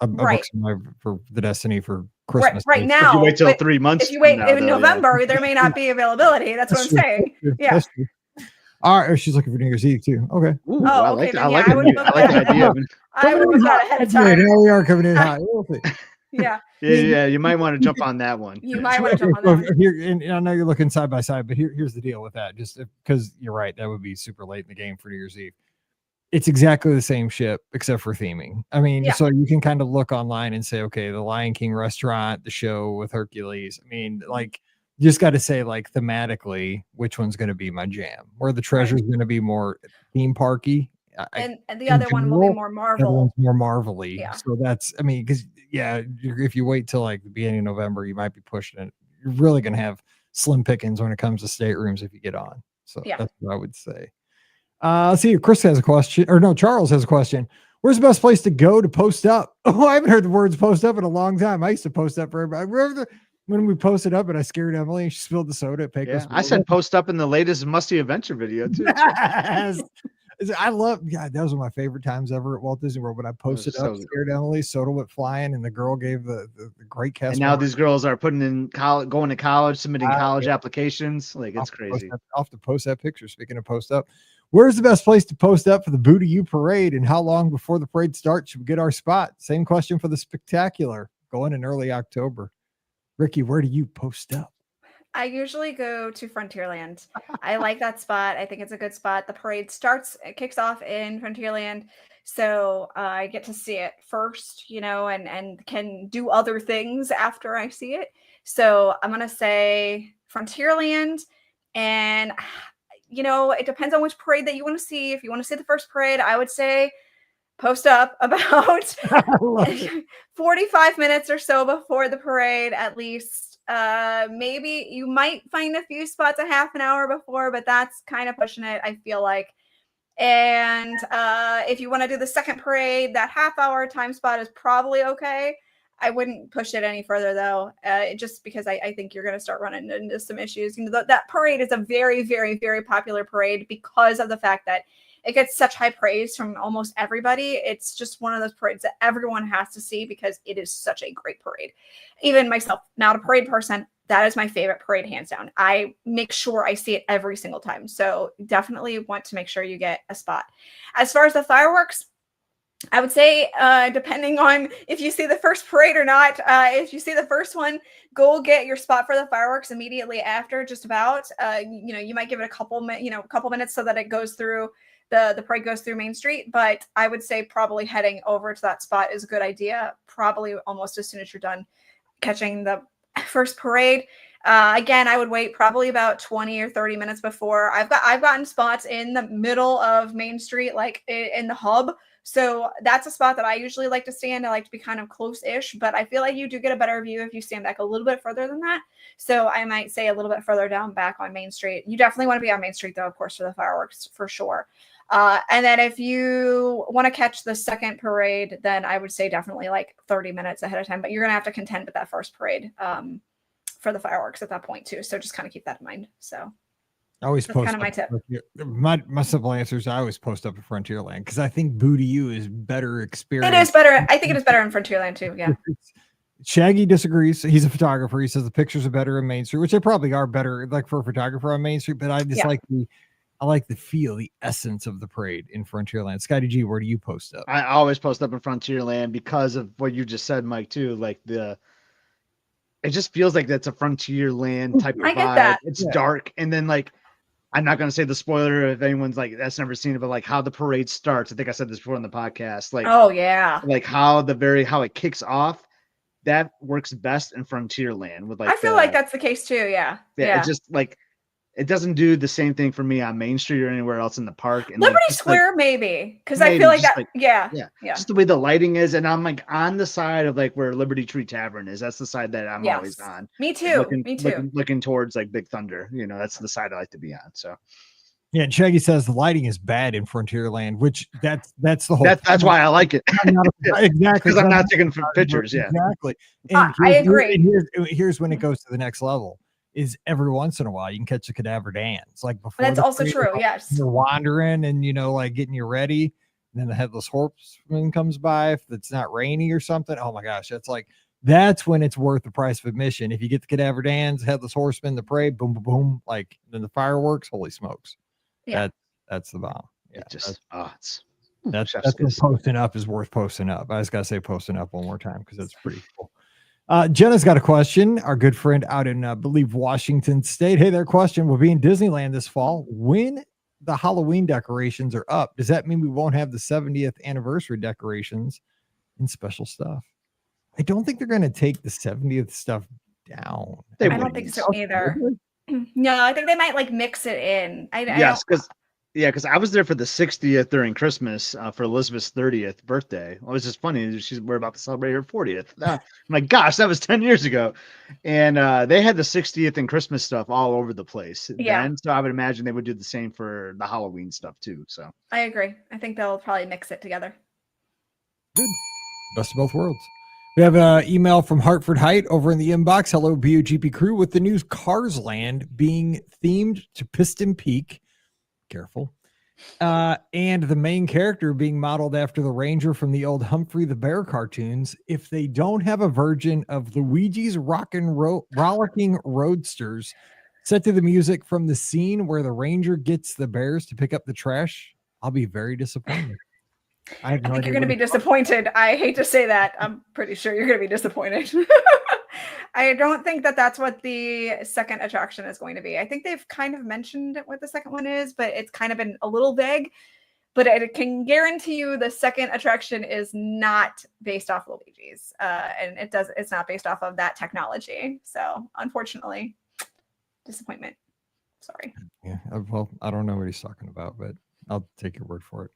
I booked some for the Destiny for Christmas. Right now, if you wait till 3 months. If you wait in November, there may not be availability. That's what I'm saying. Yeah. All right. She's looking for New Year's Eve too. Okay. Ooh, I like the idea. I would have got ahead of time. Now we are coming in high. Yeah. You might want to jump on that one. You might want to jump on that one. Here, and I know you're looking side by side, but here's the deal with that. Just because you're right, that would be super late in the game for New Year's Eve. it's exactly the same ship except for theming. I mean, Yeah. so you can kind of look online and say, okay, the Lion King restaurant, the show with Hercules. I mean, like, you just got to say, like, thematically, which one's going to be my jam? Where the treasure's going to be more theme parky. And the in other one will be general, more everyone's Marvel. more Marvel-y. Yeah. So that's, I mean, because if you wait till like the beginning of November, you might be pushing it. You're really going to have slim pickings when it comes to staterooms if you get on. So Yeah. that's what I would say. Let's see. Chris has a question, or no, Charles has a question. Where's the best place to go to post up? Oh, I haven't heard the words post up in a long time. I used to post up for everybody. I remember when we posted up and I scared Emily and she spilled the soda at Pecos. I said post up in the latest Musty Adventure video too. Yes. I love, God, that was one of my favorite times ever at Walt Disney World when I posted up, scared Emily, soda went flying, and the girl gave the great cast. And now these girls are putting in college, going to college, submitting college applications. Like, it's crazy. I'll have to post that picture. Speaking of post up, where's the best place to post up for the Boo to You parade, and how long before the parade starts should we get our spot? Same question for the spectacular, going in early October. Rikki, where do you post up? I usually go to Frontierland. I like that spot. I think it's a good spot. The parade kicks off in Frontierland. So I get to see it first, and can do other things after I see it. So I'm going to say Frontierland. And, it depends on which parade that you want to see. If you want to see the first parade, I would say post up about 45 minutes or so before the parade, at least. Maybe you might find a few spots a half an hour before, but that's kind of pushing it, I feel like. And if you want to do the second parade, that half-hour time spot is probably okay. I wouldn't push it any further, though, just because I think you're going to start running into some issues. That parade is a very, very, very popular parade because of the fact that it gets such high praise from almost everybody. It's just one of those parades that everyone has to see because it is such a great parade. Even myself, not a parade person, that is my favorite parade, hands down. I make sure I see it every single time. So definitely want to make sure you get a spot. As far as the fireworks, I would say, depending on if you see the first parade or not, if you see the first one, go get your spot for the fireworks immediately after, just about. You might give it a couple minutes so that it goes through, the parade goes through Main Street. But I would say probably heading over to that spot is a good idea, probably almost as soon as you're done catching the first parade. Again, I would wait probably about 20 or 30 minutes before. I've gotten spots in the middle of Main Street, like in the hub. So that's a spot that I usually like to stand. I like to be kind of close-ish, but I feel like you do get a better view if you stand back a little bit further than that. So I might say a little bit further down back on Main Street. You definitely want to be on Main Street, though, of course, for the fireworks, for sure. And then if you want to catch the second parade, then I would say definitely like 30 minutes ahead of time. But you're going to have to contend with that first parade for the fireworks at that point, too. So just kind of keep that in mind. So I always that's post kind of my tip. My simple answer is I always post up at Frontierland because I think Boo to You is better experience. It is better. I think it is better in Frontierland too. Yeah. Shaggy disagrees. He's a photographer. He says the pictures are better in Main Street, which they probably are better, like for a photographer on Main Street. But I just like the feel, the essence of the parade in Frontierland. Scotty G, where do you post up? I always post up in Frontierland because of what you just said, Mike. Too, like it just feels like that's a Frontierland type of vibe. I get that. It's dark, and then like. I'm not going to say the spoiler if anyone's like that's never seen it, but like how the parade starts. I think I said this before in the podcast. Like, oh yeah, like how it kicks off. That works best in Frontierland with like. I feel like that's the case too. Yeah. It just like it doesn't do the same thing for me on Main Street or anywhere else in the park. And Liberty Square, maybe, because I feel like that. Yeah. Just the way the lighting is, and I'm like on the side of like where Liberty Tree Tavern is. That's the side that I'm always on. Me too. Looking towards like Big Thunder. That's the side I like to be on. So. Yeah, and Shaggy says the lighting is bad in Frontierland, which that's the whole. That's why I like it. Exactly, because I'm not taking pictures. Yeah, exactly. And I agree. Here's when it goes to the next level. Is every once in a while you can catch a cadaver dance, like before. That's also true. Yes, you're wandering and like getting you ready, and then the headless horseman comes by if it's not rainy or something. Oh my gosh, that's when it's worth the price of admission. If you get the cadaver dance, headless horseman, the parade, boom, boom, boom, like then the fireworks. Holy smokes! Yeah, that's the bomb. Yeah, that's what posting up is worth posting up. I just gotta say posting up one more time because that's pretty cool. Jenna's got a question. Our good friend out in, I believe, Washington State. Hey there, question. We'll be in Disneyland this fall. When the Halloween decorations are up, does that mean we won't have the 70th anniversary decorations and special stuff? I don't think they're going to take the 70th stuff down. I don't think so either. No, I think they might like mix it in. Yes, because I was there for the 60th during Christmas for Elizabeth's 30th birthday. It was just funny. We're about to celebrate her 40th. I'm like, gosh, that was 10 years ago. And they had the 60th and Christmas stuff all over the place. Yeah. Then, so I would imagine they would do the same for the Halloween stuff too. So I agree. I think they'll probably mix it together. Good. Best of both worlds. We have an email from Hartford Height over in the inbox. Hello, BOGP crew. With the news Cars Land being themed to Piston Peak. Careful. And the main character being modeled after the Ranger from the old Humphrey the Bear cartoons. If they don't have a version of Luigi's Rollicking Roadsters set to the music from the scene where the Ranger gets the bears to pick up the trash, I'll be very disappointed. I think you're going to be disappointed. I hate to say that. I'm pretty sure you're going to be disappointed. I don't think that that's what the second attraction is going to be. I think they've kind of mentioned what the second one is, but it's kind of been a little vague. But I can guarantee you the second attraction is not based off Luigi's. And it's not based off of that technology. So unfortunately, disappointment. Sorry. Yeah. Well, I don't know what he's talking about, but I'll take your word for it.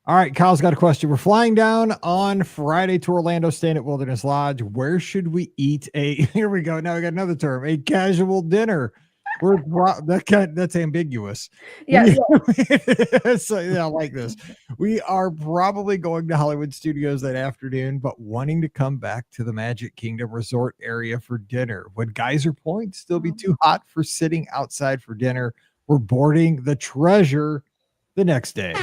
All right, Kyle's got a question. We're flying down on Friday to Orlando, staying at Wilderness Lodge. Where should we eat here we go. Now we got another term, a casual dinner. That's ambiguous. Yes. So, yeah, I like this. We are probably going to Hollywood Studios that afternoon, but wanting to come back to the Magic Kingdom resort area for dinner. Would Geyser Point still be too hot for sitting outside for dinner? We're boarding the Treasure the next day.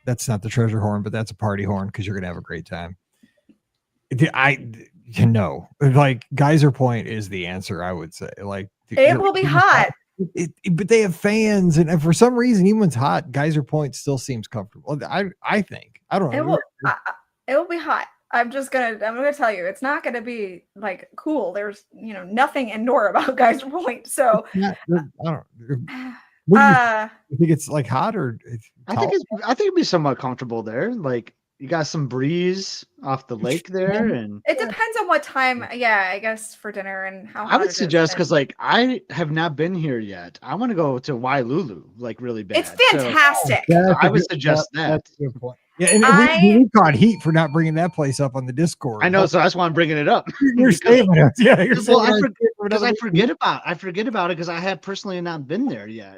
That's not the treasure horn, but that's a party horn because you're going to have a great time. Like Geyser Point is the answer, I would say. Like it will be hot. But they have fans, and for some reason, even when it's hot, Geyser Point still seems comfortable. I think. I don't know. It will be hot. I'm gonna tell you, it's not gonna be like cool. There's nothing indoor about Geyser Point. So I don't. You think it's like hot or? I think it'd be somewhat comfortable there. Like you got some breeze off the lake there, and it depends on what time. Yeah, I guess for dinner and how. I would suggest because like I have not been here yet. I want to go to Wailulu like really bad. It's fantastic. So I would suggest that. That's a good point. Yeah, and we caught heat for not bringing that place up on the Discord. I know, so that's why I'm bringing it up. You're saving it. Yeah, you're well, I forget about it because I have personally not been there yet.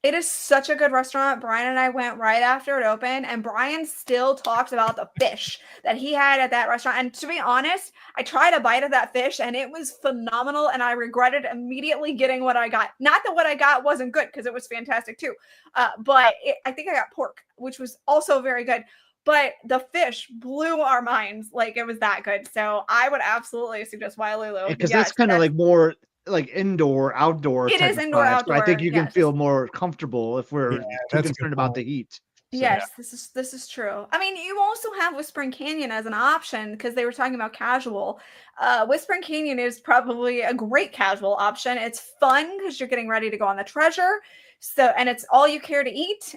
It is such a good restaurant. Brian and I went right after it opened, and Brian still talks about the fish that he had at that restaurant. And to be honest, I tried a bite of that fish, and it was phenomenal, and I regretted immediately getting what I got. Not that what I got wasn't good, because it was fantastic too. But I think I got pork, which was also very good. But the fish blew our minds. Like, it was that good. So I would absolutely suggest Wailulu. Because that's kind of like more like indoor, outdoor. It is indoor, outdoor. I think you can feel more comfortable if we're too concerned about the heat. So, yes, this is true. I mean, you also have Whispering Canyon as an option because they were talking about casual. Whispering Canyon is probably a great casual option. It's fun because you're getting ready to go on the Treasure. So, and it's all you care to eat.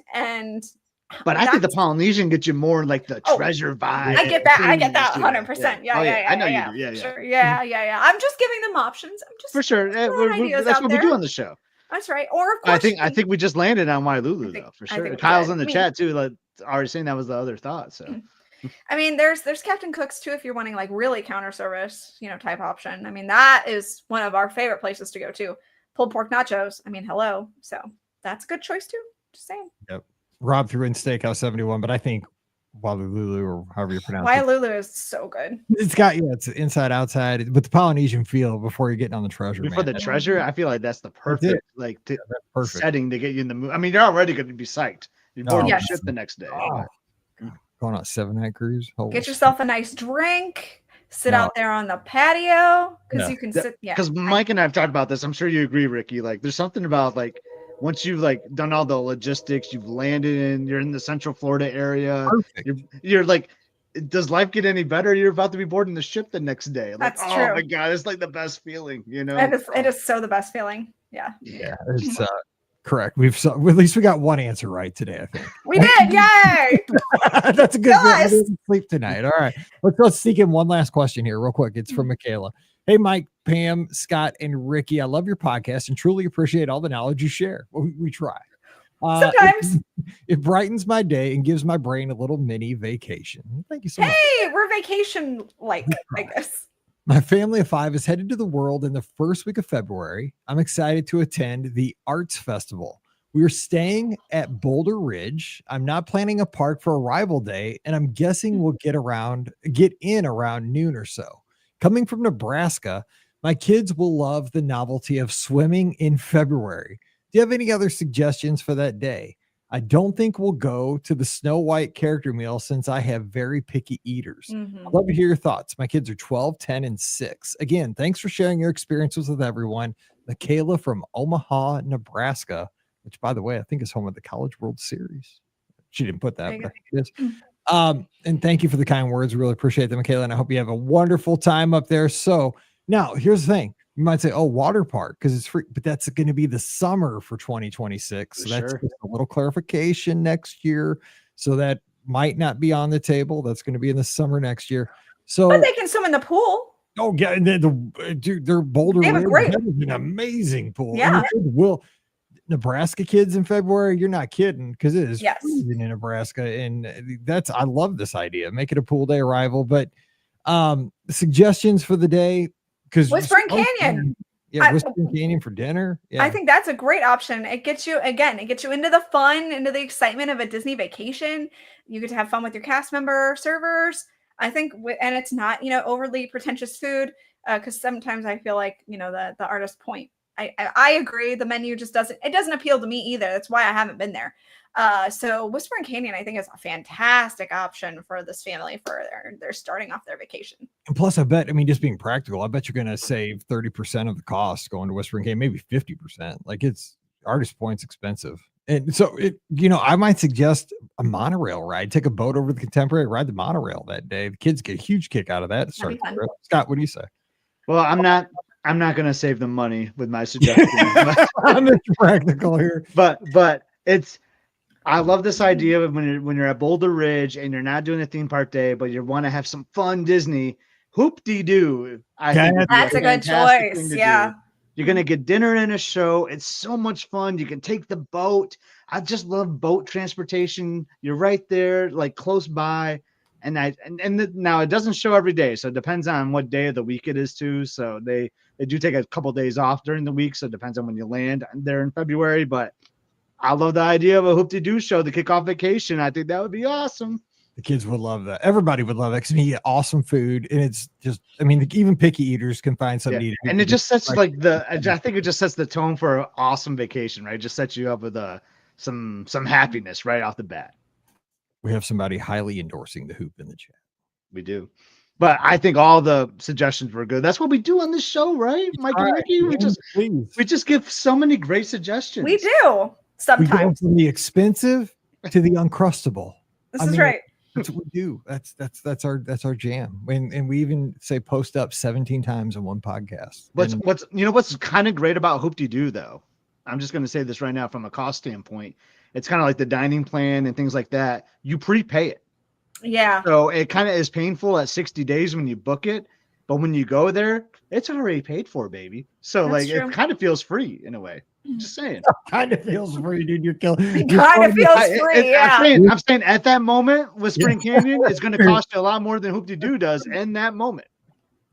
But I think the Polynesian gets you more like the treasure vibe. I get that 100%. Yeah. I know you do. Yeah, sure. Yeah. I'm just giving them options. I'm just for sure. That's what we do on the show. That's right. Or of course, I think we just landed on Wailulu though, for sure. Kyle's in the chat too, like already saying that was the other thought. So I mean, there's Captain Cook's too if you're wanting like really counter service, type option. I mean, that is one of our favorite places to go to. Pulled pork nachos. I mean, hello. So that's a good choice too. Just saying. Yep. Rob threw in Steakhouse 71, but I think Wailulu or however you pronounce it. Wailulu is so good. It's got it's inside outside, but the Polynesian feel before you're getting on the Treasure. For the Treasure, I feel like that's the perfect setting to get you in the mood. I mean, you're already going to be psyched. You're boarding the ship the next day. Going on a 7-night cruise. Get yourself a nice drink. Sit out there on the patio because you can sit. Yeah, because Mike and I have talked about this. I'm sure you agree, Rikki. Like, there's something about like. Once you've like done all the logistics, you've landed you're in the Central Florida area. You're like, does life get any better? You're about to be boarding the ship the next day. Like, That's true. Oh my God, it's like the best feeling, It is so the best feeling. Yeah. Yeah, it's correct. At least we got one answer right today, I think. We did. Yay. That's a good Yes. sleep tonight. All right. Let's sneak in one last question here, real quick. It's from Michaela. Hey, Mike, Pam, Scott, and Rikki. I love your podcast and truly appreciate all the knowledge you share. We try. Sometimes. It brightens my day and gives my brain a little mini vacation. Thank you so much. Hey, we're vacation-like, I guess. My family of 5 is headed to the world in the first week of February. I'm excited to attend the Arts Festival. We are staying at Boulder Ridge. I'm not planning a park for arrival day, and I'm guessing we'll get in around noon or so. Coming from Nebraska, my kids will love the novelty of swimming in February. Do you have any other suggestions for that day? I don't think we'll go to the Snow White character meal since I have very picky eaters. I'd love to hear your thoughts. My kids are 12, 10, and 6. Again, thanks for sharing your experiences with everyone. Michaela from Omaha, Nebraska, which, by the way, I think is home of the College World Series. She didn't put that, but it is. And thank you for the kind words. Really appreciate them, Michaela. And I hope you have a wonderful time up there. So now here's the thing. You might say, oh, water park, because it's free, but that's going to be the summer for 2026. So that's just a little clarification next year. So that might not be on the table. That's going to be in the summer next year. So, but they can swim in the pool. Oh, yeah. Dude, they're Boulder. They have a great, an amazing pool. Yeah. Nebraska kids in February, you're not kidding, because it is freezing in Nebraska. And I love this idea. Make it a pool day arrival. But suggestions for the day. Whispering Canyon. Yeah, Whispering Canyon for dinner. Yeah. I think that's a great option. It gets you into the fun, into the excitement of a Disney vacation. You get to have fun with your cast member servers. I think, and it's not, overly pretentious food, because sometimes I feel like, the artist point. I agree. The menu just doesn't appeal to me either. That's why I haven't been there. So Whispering Canyon, I think, is a fantastic option for this family for they're starting off their vacation. And plus, just being practical, I bet you're going to save 30% of the cost going to Whispering Canyon, maybe 50%. Like, it's artist points expensive. And so I might suggest a monorail ride, take a boat over the Contemporary, ride the monorail that day. The kids get a huge kick out of that. To start the trip. Scott, what do you say? Well, I'm not going to save them money with my suggestion. I'm just practical here. But I love this idea of when you're at Boulder Ridge and you're not doing a theme park day, but you want to have some fun Disney. Hoop-de-doo. I think that's a good choice. Yeah. You're going to get dinner and a show. It's so much fun. You can take the boat. I just love boat transportation. You're right there, like close by. And now it doesn't show every day. So it depends on what day of the week it is too. So they do take a couple days off during the week. So it depends on when you land there in February, but I love the idea of a hoop-de-doo show to kick off vacation. I think that would be awesome. The kids would love that. Everybody would love it because you get awesome food, and it's just, even picky eaters can find something to eat. And it just sets I think it just sets the tone for an awesome vacation, right? It just sets you up with some happiness right off the bat. We have somebody highly endorsing the hoop in the chat. We do. But I think all the suggestions were good. That's what we do on this show, right, Mike and Rikki? We just give so many great suggestions. We do. Sometimes. We go from the expensive to the uncrustable. This is right. That's what we do. That's our jam. And we even say post up 17 times in one podcast. What's kind of great about Hoop-de-Doo though? I'm just going to say this right now from a cost standpoint. It's kind of like the dining plan and things like that. You prepay it. Yeah. So it kind of is painful at 60 days when you book it, but when you go there, it's already paid for, baby. So That's true. It kind of feels free in a way. Just saying. Kind of feels free, dude. You're killing. It kind of feels free. Yeah. I'm saying at that moment with Spring Canyon, it's going to cost you a lot more than Hoop-de-Doo does in that moment.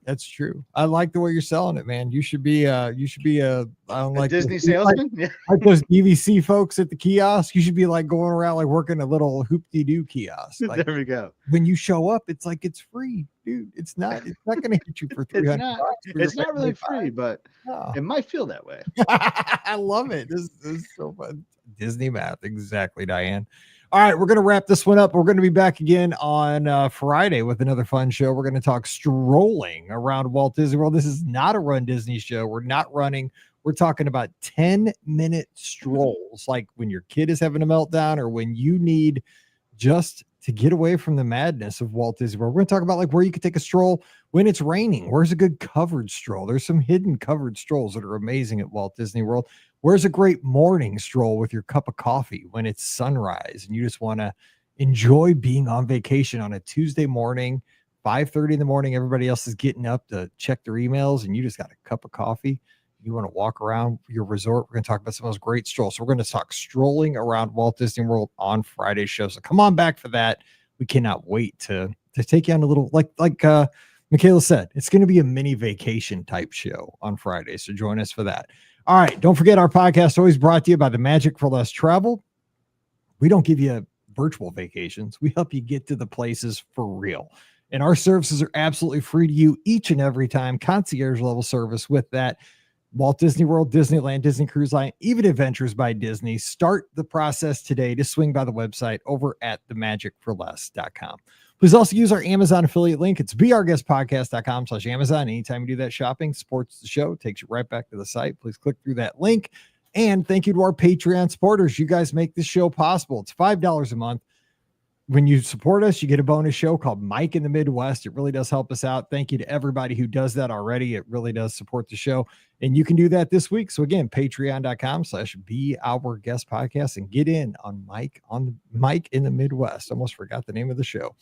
That's true. I like the way you're selling it, man. You should be a Disney salesman. Like those DVC folks at the kiosk. You should be like going around like working a little Hoop-de-Doo kiosk. Like, there we go. When you show up, it's like it's free, dude. It's not going to hit you for $300. It's not really free, but it might feel that way. I love it. This is so fun. Disney math, exactly, Diane. All right, we're going to wrap this one up. We're going to be back again on Friday with another fun show. We're going to talk strolling around Walt Disney World. This is not a Run Disney show. We're not running. We're talking about 10-minute strolls, like when your kid is having a meltdown or when you need just to get away from the madness of Walt Disney World. We're going to talk about like where you can take a stroll when it's raining. Where's a good covered stroll? There's some hidden covered strolls that are amazing at Walt Disney World. Where's a great morning stroll with your cup of coffee when it's sunrise and you just want to enjoy being on vacation on a Tuesday morning, 5:30 in the morning. Everybody else is getting up to check their emails and you just got a cup of coffee. You want to walk around your resort. We're going to talk about some of those great strolls. So we're going to talk strolling around Walt Disney World on Friday's show. So come on back for that. We cannot wait to take you on a little, like Michaela said, it's going to be a mini vacation type show on Friday. So join us for that. All right. Don't forget our podcast always brought to you by the Magic for Less Travel. We don't give you virtual vacations. We help you get to the places for real. And our services are absolutely free to you each and every time. Concierge level service with that. Walt Disney World, Disneyland, Disney Cruise Line, even Adventures by Disney. Start the process today to swing by the website over at themagicforless.com. Please also use our Amazon affiliate link. It's beourguestpodcast.com/Amazon. Anytime you do that shopping, supports the show, takes you right back to the site. Please click through that link. And thank you to our Patreon supporters. You guys make this show possible. It's $5 a month. When you support us, you get a bonus show called Mike in the Midwest. It really does help us out. Thank you to everybody who does that already. It really does support the show. And you can do that this week. So again, patreon.com/beourguestpodcast and get in on Mike in the Midwest. Almost forgot the name of the show.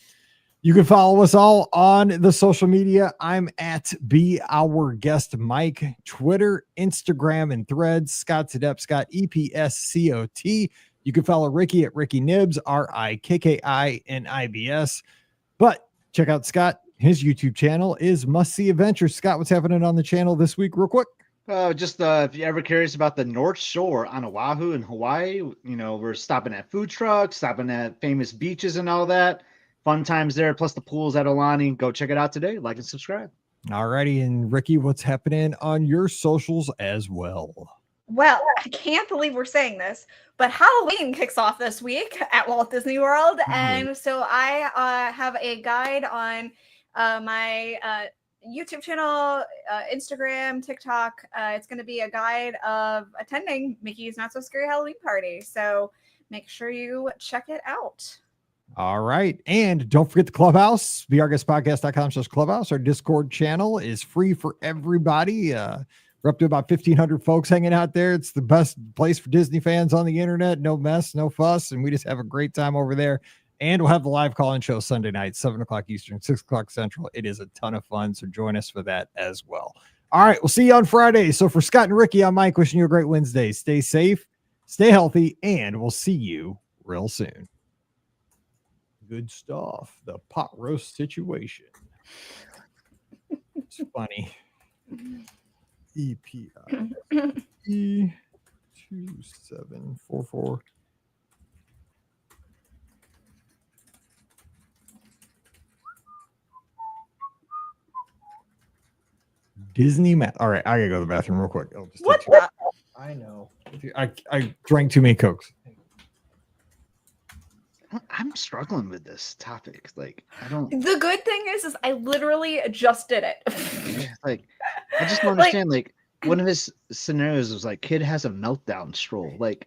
You can follow us all on the social media. I'm at Be Our Guest Mike, Twitter, Instagram, and Threads. Scott Sedep, Scott EPSCOT. You can follow Rikki at Rikki Nibs, RIKKINIBS. But check out Scott. His YouTube channel is Must See Adventures. Scott, what's happening on the channel this week, real quick? Just if you're ever curious about the North Shore on Oahu in Hawaii, we're stopping at food trucks, stopping at famous beaches and all that. Fun times there, plus the pools at Aulani. Go check it out today. Like and subscribe. All righty. And Rikki, what's happening on your socials as well? Well, I can't believe we're saying this, but Halloween kicks off this week at Walt Disney World. And so I have a guide on my YouTube channel, Instagram, TikTok. It's going to be a guide of attending Mickey's Not So Scary Halloween Party. So make sure you check it out. All right. And don't forget the Clubhouse, beourguestpodcast.com/Clubhouse. Our Discord channel is free for everybody. We're up to about 1,500 folks hanging out there. It's the best place for Disney fans on the internet. No mess, no fuss. And we just have a great time over there. And we'll have the live call-in show Sunday night, 7 o'clock Eastern, 6 o'clock Central. It is a ton of fun. So join us for that as well. All right. We'll see you on Friday. So for Scott and Rikki, I'm Mike, wishing you a great Wednesday. Stay safe, stay healthy, and we'll see you real soon. Good stuff. The pot roast situation. It's funny. EPI 2744. Disney map. All right, I gotta go to the bathroom real quick. What the? I know. I drank too many Cokes. I'm struggling with this topic. Like, I don't. The good thing is I literally just did it. I just don't understand. Like, one of his scenarios was like, kid has a meltdown stroll. Like,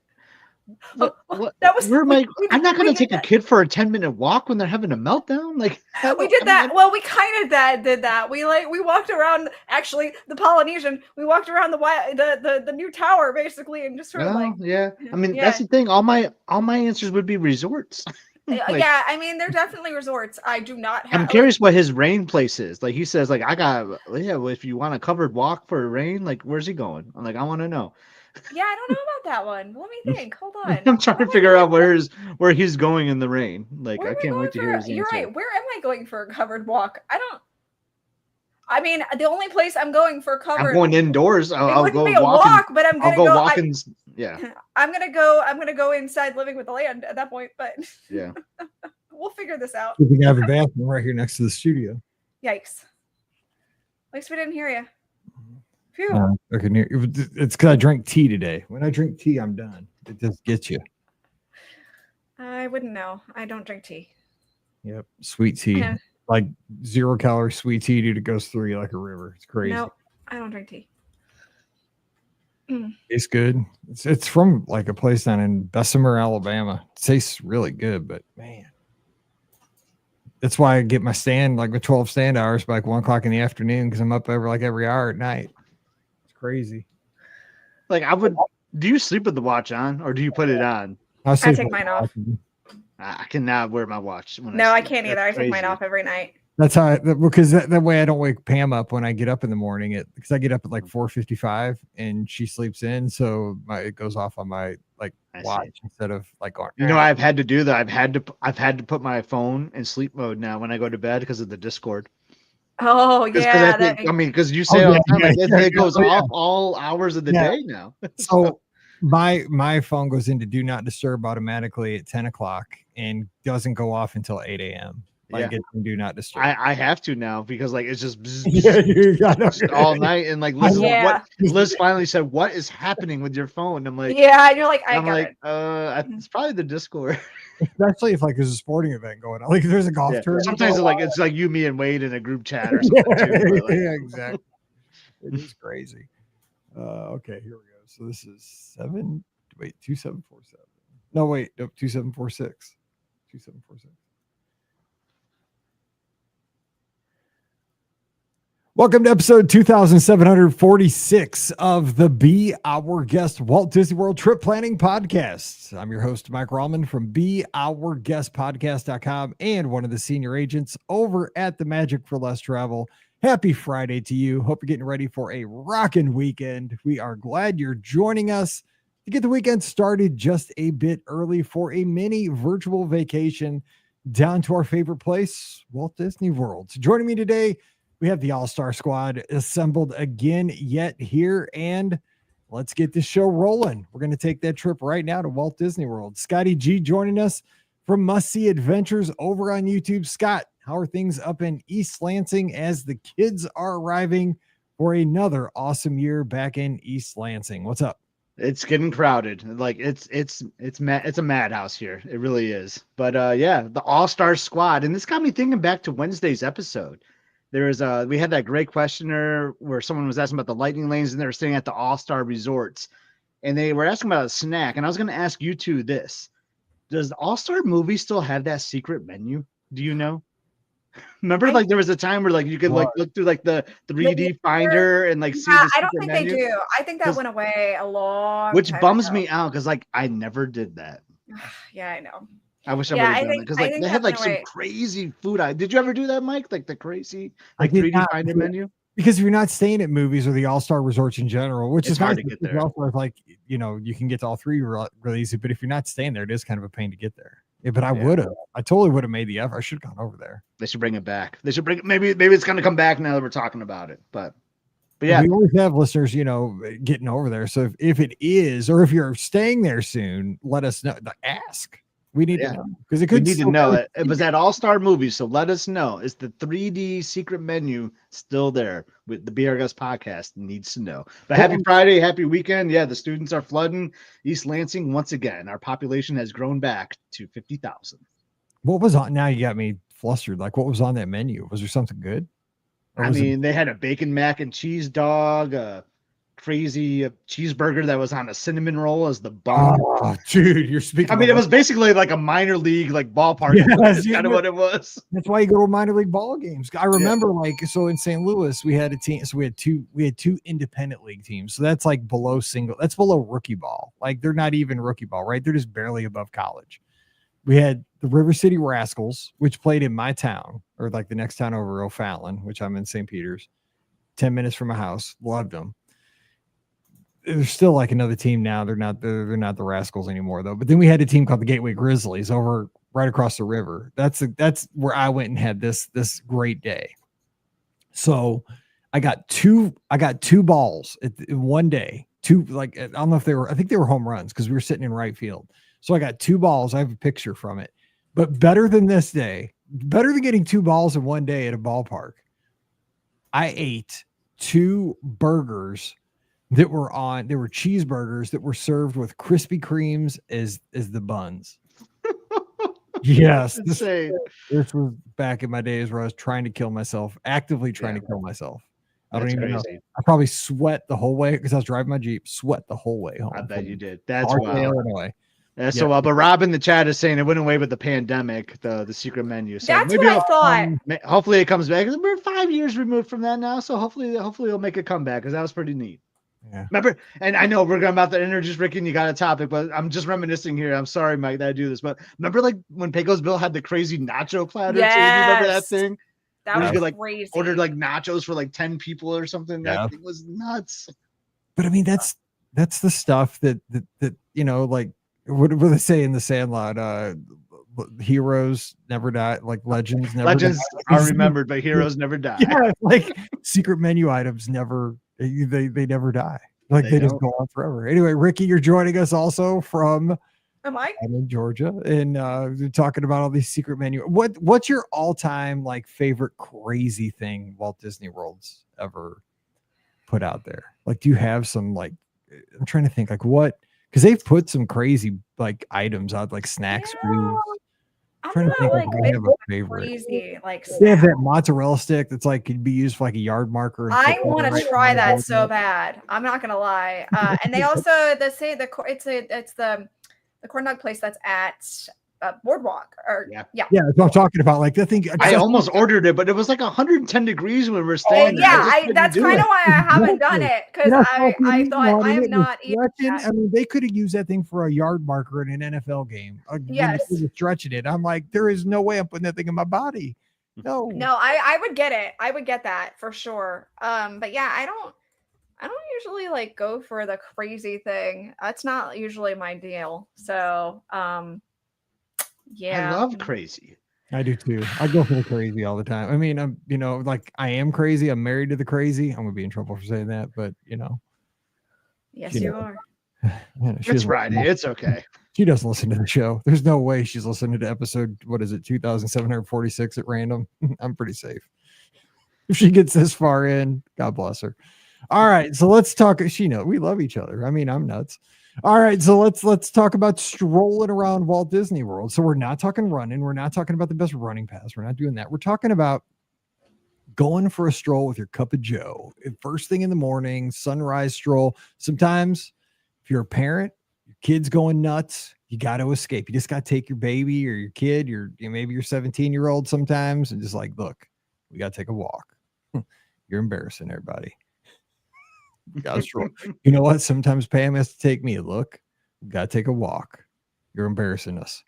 what? That was. I'm not going to take a kid for a 10-minute walk when they're having a meltdown. Like, we did that. Well, we kind of did that. We walked around. Actually, the Polynesian. We walked around the new tower basically, and just sort of like. Yeah. I mean, that's the thing. All my answers would be resorts. Yeah, I mean, they're definitely resorts. I do not have. I'm curious what his rain place is. Like, he says, like, well, if you want a covered walk for rain, like, where's he going? I'm like, I want to know. Yeah, I don't know about that one. Let me think. Hold on. I'm trying to figure out where he's going in the rain. Like, I can't wait to hear his answer. You're right. Where am I going for a covered walk? I mean, the only place I'm going for covered. I'm going indoors. I'll go be a walk, but I'm gonna go walking. Yeah. I'm gonna go inside living with the land at that point. But yeah, we'll figure this out. We can have a bathroom right here next to the studio. Yikes! At least we didn't hear you. Phew. I can hear. It's because I drank tea today. When I drink tea, I'm done. It just gets you. I wouldn't know. I don't drink tea. Yep, sweet tea. Yeah. Like 0 calorie sweet tea, dude. It goes through you like a river. It's crazy. No, I don't drink tea. It's good. It's from like a place down in Bessemer, Alabama. It tastes really good, but man, That's why I get my stand, like my 12 stand hours by like 1 o'clock in the afternoon, because I'm up over like every hour at night. It's crazy. Like do you sleep with the watch on or do you put it on? I take mine off. I cannot wear my watch. No, I can't either. I take mine off every night. That's how because that way I don't wake Pam up when I get up in the morning. Because I get up at like 4:55 and she sleeps in, so it goes off on my watch instead of like on. I've had to do that. I've had to put my phone in sleep mode now when I go to bed because of the Discord. Oh yeah, because you say all the time it goes off all hours of the day now. So my phone goes into do not disturb automatically at 10 o'clock and doesn't go off until 8 a.m. Like it can do not disturb. I have to now because it's just all night and Liz finally said, "What is happening with your phone?" I'm like, and you're like, it's probably the Discord. Especially if there's a sporting event going on, like if there's a golf tournament. Sometimes it's like you, me, and Wade in a group chat or something. Too, yeah, exactly. It is crazy. Okay, here we go. So this is 2747. No, wait, nope, 2746. 2746. Welcome to episode 2746 of the Be Our Guest Walt Disney World Trip Planning Podcast. I'm your host, Mike Rallman from BeOurGuestPodcast.com and one of the senior agents over at the Magic for Less Travel. Happy Friday to you. Hope you're getting ready for a rockin' weekend. We are glad you're joining us to get the weekend started just a bit early for a mini virtual vacation down to our favorite place, Walt Disney World. So joining me today, we have the All-Star Squad assembled again yet here, and let's get this show rolling. We're going to take that trip right now to Walt Disney World. Scotty G joining us from Must See Adventures over on YouTube. Scott, how are things up in East Lansing as the kids are arriving for another awesome year back in East Lansing? What's up? It's getting crowded. It's a madhouse here. It really is. But the All-Star Squad, and this got me thinking back to Wednesday's episode. We had that great questioner where someone was asking about the lightning lanes and they were staying at the All-Star resorts and they were asking about a snack. And I was going to ask you two this. Does the All-Star movie still have that secret menu? Do you know? Remember, there was a time where you could look through the 3D finder and see the I don't think menu? They do. I think that went away a long which time bums ago. Me out because I never did that. Yeah, I know. I wish I would have done it because they had some crazy food. Did you ever do that, Mike? The crazy 3D finder menu? Because if you're not staying at movies or the All-Star resorts in general, which is hard to get there. You can get to all three really easy. But if you're not staying there, it is kind of a pain to get there. Yeah, but I totally would have made the effort. I should have gone over there. They should bring it back. They should maybe it's going to come back now that we're talking about it. But yeah, we always have listeners, getting over there. So if it is, or if you're staying there soon, let us know. Ask. We need to know because we need to know it was at All-Star Movies. So let us know. Is the 3D secret menu still there? With the Be Our Guest podcast needs to know. But happy Friday, happy weekend. Yeah, the students are flooding East Lansing once again. Our population has grown back to 50,000. What was on? Now you got me flustered. What was on that menu? Was there something good? They had a bacon mac and cheese dog, crazy cheeseburger that was on a cinnamon roll as the bun. Oh, dude, you're speaking. It was basically like a minor league ballpark. Yeah, that's kind of what it was. That's why you go to minor league ball games. I remember so in St. Louis we had a team. So we had two independent league teams. So that's below single. That's below rookie ball. They're not even rookie ball, right? They're just barely above college. We had the River City Rascals, which played in my town or the next town over, O'Fallon, which I'm in St. Peters, 10 minutes from my house. Loved them. There's still another team now. They're not the Rascals anymore though. But then we had a team called the Gateway Grizzlies over right across the river. That's where I went and had this great day. So I got two balls in one day. I don't know if I think they were home runs because we were sitting in right field. So I got two balls. I have a picture from it. But better than this day, better than getting two balls in one day at a ballpark, I ate two burgers they were cheeseburgers that were served with Krispy Kremes as the buns. Yes. This was back in my days where I was trying to kill myself, actively trying to kill myself. I don't even know. I probably sweat the whole way because I was driving my Jeep, sweat the whole way home. I bet you did. That's wild. Illinois. So, but Rob in the chat is saying it went away with the pandemic, the secret menu. So That's maybe what I thought. hopefully it comes back. We're 5 years removed from that now, so hopefully it'll make a comeback because that was pretty neat. Yeah. Remember, and I know we're going about to introduce Rikki and you got a topic, but I'm just reminiscing here. I'm sorry, Mike, that I do this, but remember like when Pecos Bill had the crazy nacho platter too? Do you remember that thing? That was you could, like, crazy. Ordered like nachos for like 10 people or something. Yeah. That thing was nuts. But I mean, that's the stuff that you know, like what do they say in the Sandlot? Heroes never die, like legends never Legends die. are remembered, but heroes never die. Yeah, like secret menu items never they never die. Like they just go on forever. Anyway, Rikki, you're joining us also from in Georgia, and we're talking about all these secret menu. What's your all-time like favorite crazy thing Walt Disney World's ever put out there? Like, do you have some, like, I'm trying to think like what, because they've put some crazy like items out, like snack screws. I'm trying to think like I have a favorite. Crazy, like they have that mozzarella stick that's like could be used for like a yard marker. I want to try that so bad. I'm not gonna lie. And they also it's the corn dog place that's at Boardwalk or yeah, that's what I'm talking about. Like that thing. I almost ordered it, but it was like 110 degrees when we were staying there. That's kind of why I haven't done it, because I thought I am not eating that. I mean, they could have used that thing for a yard marker in an NFL game. Yes, stretching it. I'm like, there is no way I'm putting that thing in my body. No, I would get it. I would get that for sure. But yeah, I don't usually like go for the crazy thing. That's not usually my deal. So yeah, I love crazy. I do too. I go for the crazy all the time. I mean, I'm, you know, like I am crazy. I'm married to the crazy. I'm gonna be in trouble for saying that, but you know. Yes, you are. It's Friday. It's okay. She doesn't listen to the show. There's no way she's listening to episode, what is it, 2746 at random. I'm pretty safe. If she gets this far in, God bless her. All right, so let's talk. She knows we love each other. I mean, I'm nuts. All right, so let's talk about strolling around Walt Disney World. So we're not talking running. We're not talking about the best running pass. We're not doing that. We're talking about going for a stroll with your cup of joe. First thing in the morning, sunrise stroll. Sometimes if you're a parent, your kid's going nuts, you got to escape. You just got to take your baby or your kid, maybe your 17-year-old sometimes, and just like, look, we got to take a walk. You're embarrassing everybody. You know what? Sometimes Pam has to take me a look. Got to take a walk. You're embarrassing us.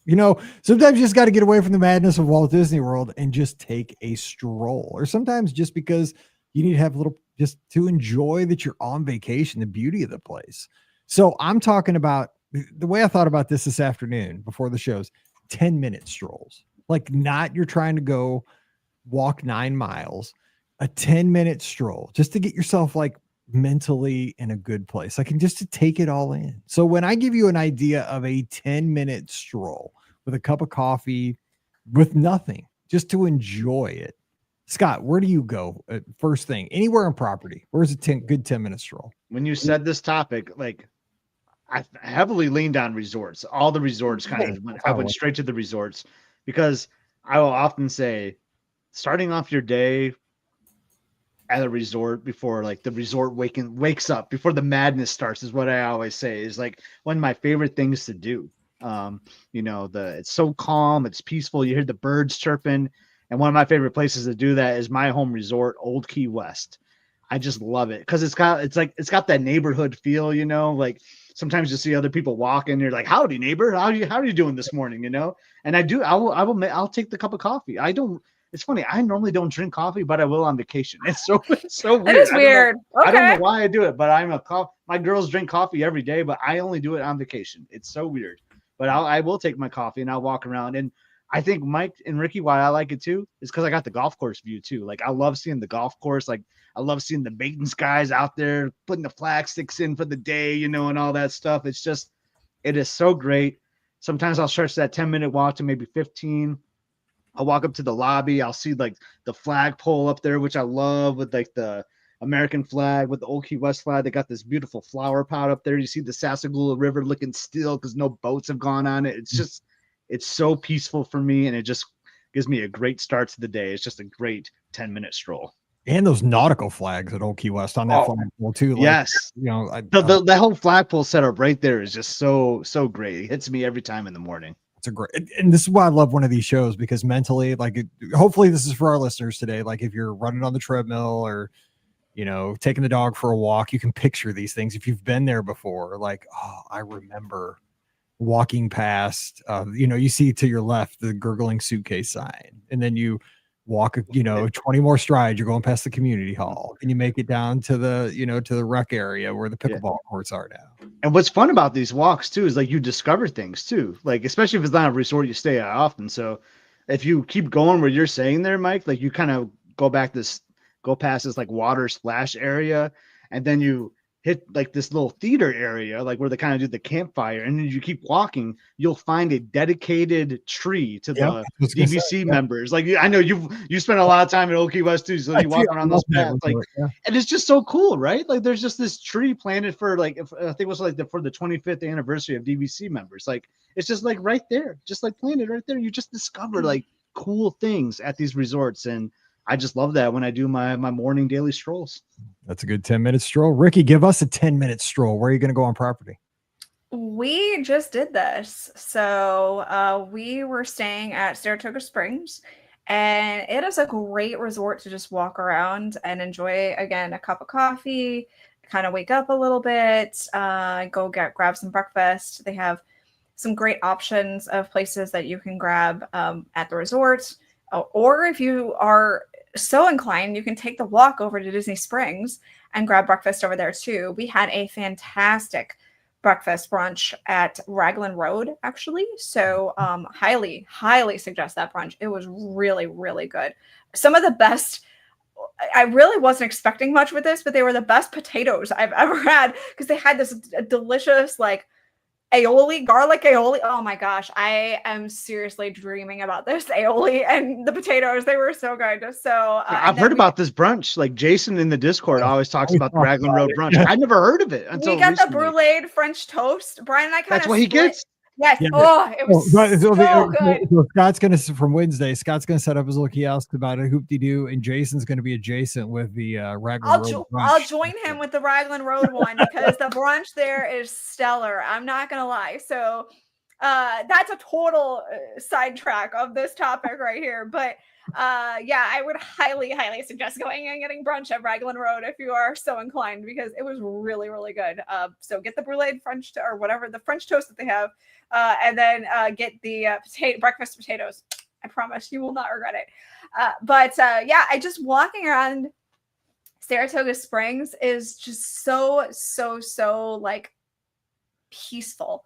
You know, sometimes you just got to get away from the madness of Walt Disney World and just take a stroll. Or sometimes just because you need to have a little, just to enjoy that you're on vacation, the beauty of the place. So I'm talking about the way I thought about this afternoon before the shows, 10-minute strolls. Like not you're trying to go walk 9 miles. A 10-minute stroll just to get yourself like mentally in a good place. Like just to take it all in. So when I give you an idea of a 10-minute stroll with a cup of coffee, with nothing, just to enjoy it. Scott, where do you go? First thing, anywhere on property. Where's a good 10-minute stroll? When you said this topic, like I heavily leaned on resorts. All the resorts I went straight to the resorts because I will often say starting off your day at a resort before like the resort wakes up before the madness starts is what I always say is like one of my favorite things to do. You know, it's so calm, it's peaceful. You hear the birds chirping, and one of my favorite places to do that is my home resort, Old Key West. I just love it because it's got that neighborhood feel. You know, like sometimes you see other people walking, you're like, "Howdy, neighbor, how are you doing this morning?" You know, and I'll take the cup of coffee. It's funny. I normally don't drink coffee, but I will on vacation. It's so weird. It is weird. I don't know why I do it, but my girls drink coffee every day, but I only do it on vacation. It's so weird. But I will take my coffee and I'll walk around. And I think Mike and Rikki, why I like it too, is because I got the golf course view too. Like I love seeing the golf course. Like I love seeing the maintenance guys out there putting the flag sticks in for the day, you know, and all that stuff. It is so great. Sometimes I'll stretch that 10-minute walk to maybe 15. I'll walk up to the lobby. I'll see like the flagpole up there, which I love with like the American flag with the Old Key West flag. They got this beautiful flower pot up there. You see the Sassagoula River looking still because no boats have gone on it. It's so peaceful for me. And it just gives me a great start to the day. It's just a great 10-minute stroll. And those nautical flags at Old Key West on that flagpole too. Like, yes. You know, The whole flagpole setup right there is just so great. It hits me every time in the morning. it's a great, and this is why I love one of these shows, because mentally, like, hopefully this is for our listeners today. Like, if you're running on the treadmill or, you know, taking the dog for a walk, you can picture these things. If you've been there before, like, oh, I remember walking past, you know, you see to your left the gurgling suitcase sign, and then you walk, you know, 20 more strides, you're going past the community hall, and you make it down to the, you know, to the rec area where the pickleball courts are now. And what's fun about these walks too is like you discover things too, like especially if it's not a resort you stay at often. So if you keep going where you're saying there, Mike, like you kind of go past this like water splash area, and then you hit like this little theater area, like where they kind of do the campfire, and then you keep walking, you'll find a dedicated tree to the DVC members. Like, I know you spent a lot of time in Old Key West too, so you walk around those paths, like, and it's just so cool, right? Like, there's just this tree planted for like, I think it was like for the 25th anniversary of DVC members. Like, it's just like right there, just like planted right there. You just discover like cool things at these resorts, and I just love that when I do my morning daily strolls. That's a good 10-minute stroll. Rikki, give us a 10-minute stroll. Where are you going to go on property? We just did this. So we were staying at Saratoga Springs, and it is a great resort to just walk around and enjoy, again, a cup of coffee, kind of wake up a little bit, go grab some breakfast. They have some great options of places that you can grab at the resort. Or if you are so inclined, you can take the walk over to Disney Springs and grab breakfast over there too. We had a fantastic breakfast brunch at Raglan Road, actually. So highly suggest that brunch. It was really, really good. Some of the best, I really wasn't expecting much with this, but they were the best potatoes I've ever had, because they had this delicious like garlic aioli. Oh my gosh, I am seriously dreaming about this aioli and the potatoes. They were so good. So I've heard about this brunch. Like Jason in the Discord always talks about the Raglan Road brunch. I never heard of it until we got recently. The brulee French toast. Brian and I kind of. That's what he gets. Yes. Yeah. Oh, it was so good. So Scott's gonna, from Wednesday, Scott's gonna set up his little kiosk about a hoop-de-doo, and Jason's gonna be adjacent with the Raglan Road brunch. I'll join him with the Raglan Road one, because the brunch there is stellar. I'm not gonna lie. So that's a total sidetrack of this topic right here. But yeah, I would highly suggest going and getting brunch at Raglan Road if you are so inclined, because it was really, really good. So get the brulee French or whatever, the French toast that they have, and then get the breakfast potatoes. I promise you will not regret it. But yeah, I just walking around Saratoga Springs is just so like peaceful.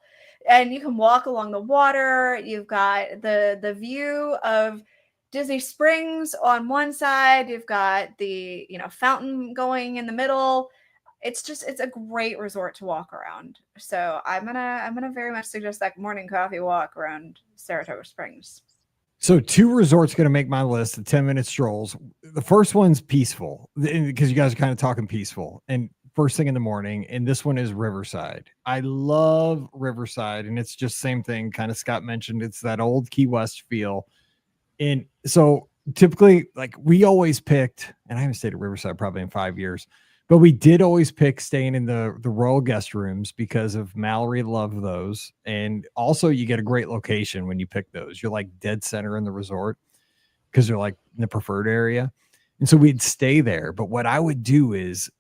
And you can walk along the water. You've got the view of Disney Springs on one side. You've got the, you know, fountain going in the middle. It's a great resort to walk around. So I'm gonna very much suggest that morning coffee walk around Saratoga Springs. So 2 resorts going to make my list of 10-minute strolls. The first one's peaceful, because you guys are kind of talking peaceful, and first thing in the morning. And this one is Riverside. I love Riverside, and it's just same thing. Kind of Scott mentioned, it's that old Key West feel. And so typically, like, we always picked, and I haven't stayed at Riverside probably in 5 years, but we did always pick staying in the Royal guest rooms because of Mallory loved those. And also you get a great location when you pick those. You're like dead center in the resort because they're like in the preferred area. And so we'd stay there. But what I would do is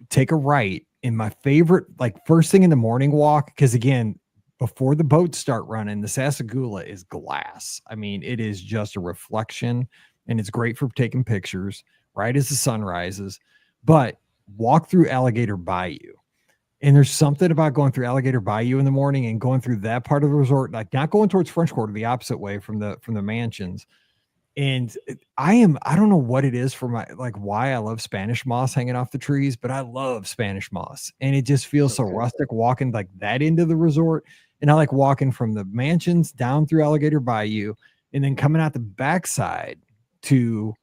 take a right in my favorite, like first thing in the morning walk. Because again, before the boats start running, the Sassagoula is glass. I mean, it is just a reflection, and it's great for taking pictures right as the sun rises. But walk through Alligator Bayou. And there's something about going through Alligator Bayou in the morning and going through that part of the resort, like not going towards French Quarter, the opposite way from the mansions. And I don't know what it is for my, like, why I love Spanish moss hanging off the trees, but I love Spanish moss. And it just feels so rustic walking like that into the resort. And I like walking from the mansions down through Alligator Bayou and then coming out the backside to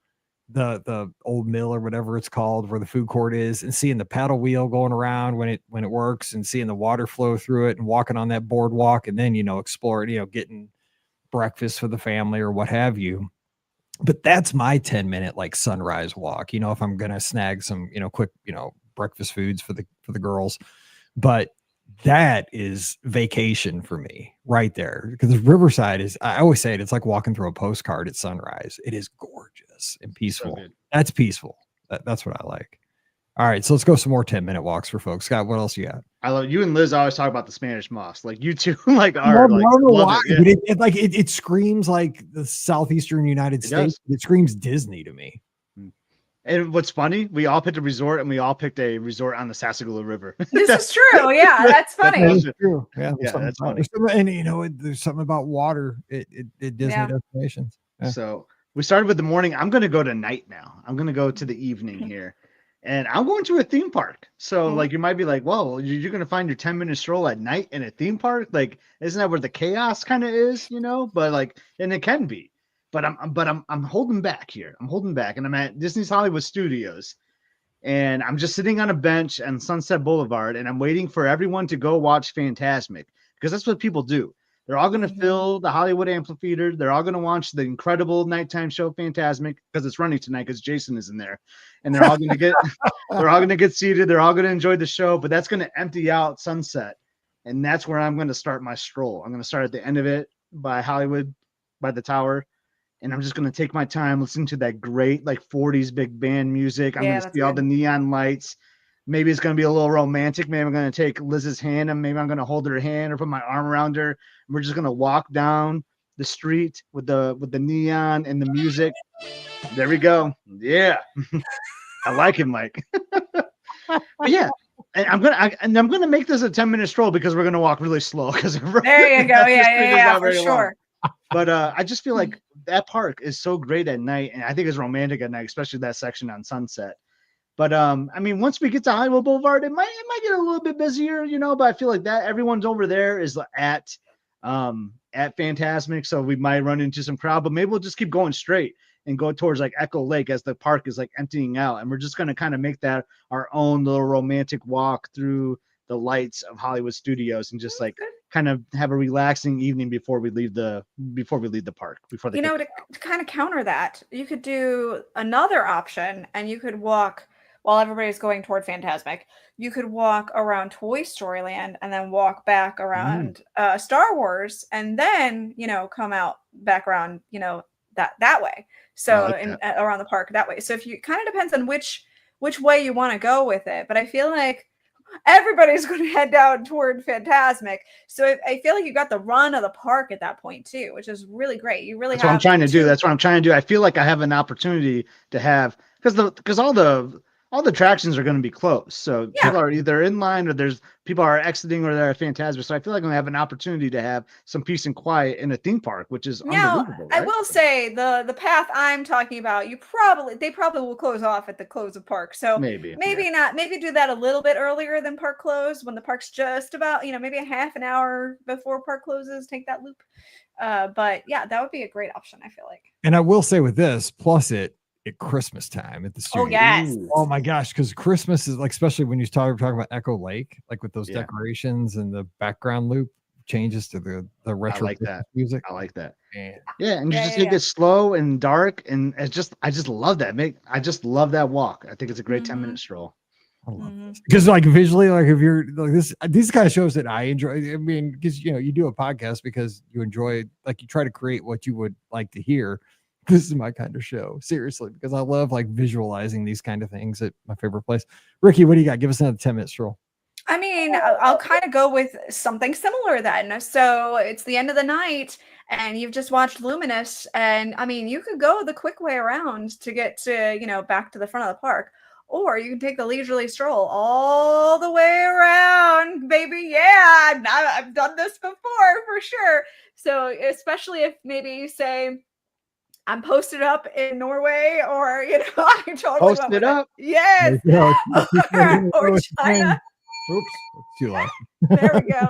the old mill or whatever it's called, where the food court is, and seeing the paddle wheel going around when it works, and seeing the water flow through it, and walking on that boardwalk, and then, you know, explore it, you know, getting breakfast for the family or what have you. But that's my 10-minute like sunrise walk, if I'm gonna snag some, quick, breakfast foods for the girls. But that is vacation for me right there, because Riverside is, I always say it's like walking through a postcard at sunrise. It is gorgeous and peaceful. That's peaceful. That's what I like. All right, so let's go some more 10-minute walks for folks. Scott, what else you got? I love you and Liz always talk about the Spanish moss. Like you two like are like love it. Yeah. It screams like the southeastern United States. It screams Disney to me. And what's funny, we all picked a resort, and we all picked a resort on the Sassagoula River. This is true. Yeah, that's funny. That's true. Yeah, that's funny. And there's something about water at Disney destinations. Yeah. So we started with the morning. I'm going to go to night now. I'm going to go to the evening here, and I'm going to a theme park. So like you might be like, well, you're going to find your 10-minute stroll at night in a theme park. Like, isn't that where the chaos kind of is? But like, and it can be. But I'm holding back here. I'm holding back, and I'm at Disney's Hollywood Studios, and I'm just sitting on a bench on Sunset Boulevard, and I'm waiting for everyone to go watch Fantasmic, because that's what people do. They're all going to fill the Hollywood Amphitheater. They're all going to watch the incredible nighttime show Fantasmic, because it's running tonight because Jason is in there, and they're all going to get seated. They're all going to enjoy the show, but that's going to empty out Sunset, and that's where I'm going to start my stroll. I'm going to start at the end of it by Hollywood, by the tower. And I'm just going to take my time listening to that great, like 40s big band music. I'm going to see all the neon lights. Maybe it's going to be a little romantic. Maybe I'm going to take Liz's hand, and maybe I'm going to hold her hand or put my arm around her. And we're just going to walk down the street with the neon and the music. There we go. Yeah. I like it, Mike. But yeah. And I'm gonna make this a 10-minute stroll, because we're going to walk really slow. There you go. Yeah, for sure. But I just feel like that park is so great at night, and I think it's romantic at night, especially that section on Sunset. But I mean, once we get to Hollywood Boulevard, it might get a little bit busier, but I feel like that everyone's over there is at Fantasmic, so we might run into some crowd, but maybe we'll just keep going straight and go towards like Echo Lake as the park is like emptying out, and we're just going to kind of make that our own little romantic walk through the lights of Hollywood Studios, and just like kind of have a relaxing evening before we leave the park. To kind of counter that, you could do another option, and you could walk while everybody's going toward Fantasmic. You could walk around Toy Story Land, and then walk back around Star Wars, and then come out back around that way. So around the park that way. So if you kind of depends on which way you want to go with it, but I feel like everybody's going to head down toward Fantasmic. So I feel like you got the run of the park at that point too, which is really great. You really That's what I'm trying to do. That's what I'm trying to do. I feel like I have an opportunity to have, because all the attractions are going to be closed. So people are either in line, or there's people are exiting, or they're at Fantasmic. So I feel like I'm going to have an opportunity to have some peace and quiet in a theme park, which is unbelievable. Right? I will say the path I'm talking about, they probably will close off at the close of park. So maybe not. Maybe do that a little bit earlier than park close, when the park's just about, maybe a half an hour before park closes. Take that loop. But yeah, that would be a great option, I feel like. And I will say with this, plus at Christmas time at the studio. Oh yes. Oh my gosh, because Christmas is like, especially when you talking about Echo Lake, like with those decorations and the background loop changes to the retro music. I like that. Man. Yeah, and you just take it slow and dark, and I just love that. I just love that walk. I think it's a great 10-minute stroll. I love this. Because like visually, like if you're like these kind of shows that I enjoy. I mean, because you do a podcast because you enjoy, like you try to create what you would like to hear. This is my kind of show, seriously, because I love like visualizing these kind of things at my favorite place. Rikki, what do you got? Give us another 10-minute stroll. I mean, I'll kind of go with something similar then. So it's the end of the night, and you've just watched Luminous, and I mean, you could go the quick way around to get to, back to the front of the park, or you can take the leisurely stroll all the way around, baby. Yeah, I've done this before for sure. So especially if maybe you say, I'm posted up in Norway, or I totally posted up. Yes, or China. Oops, too loud. There we go.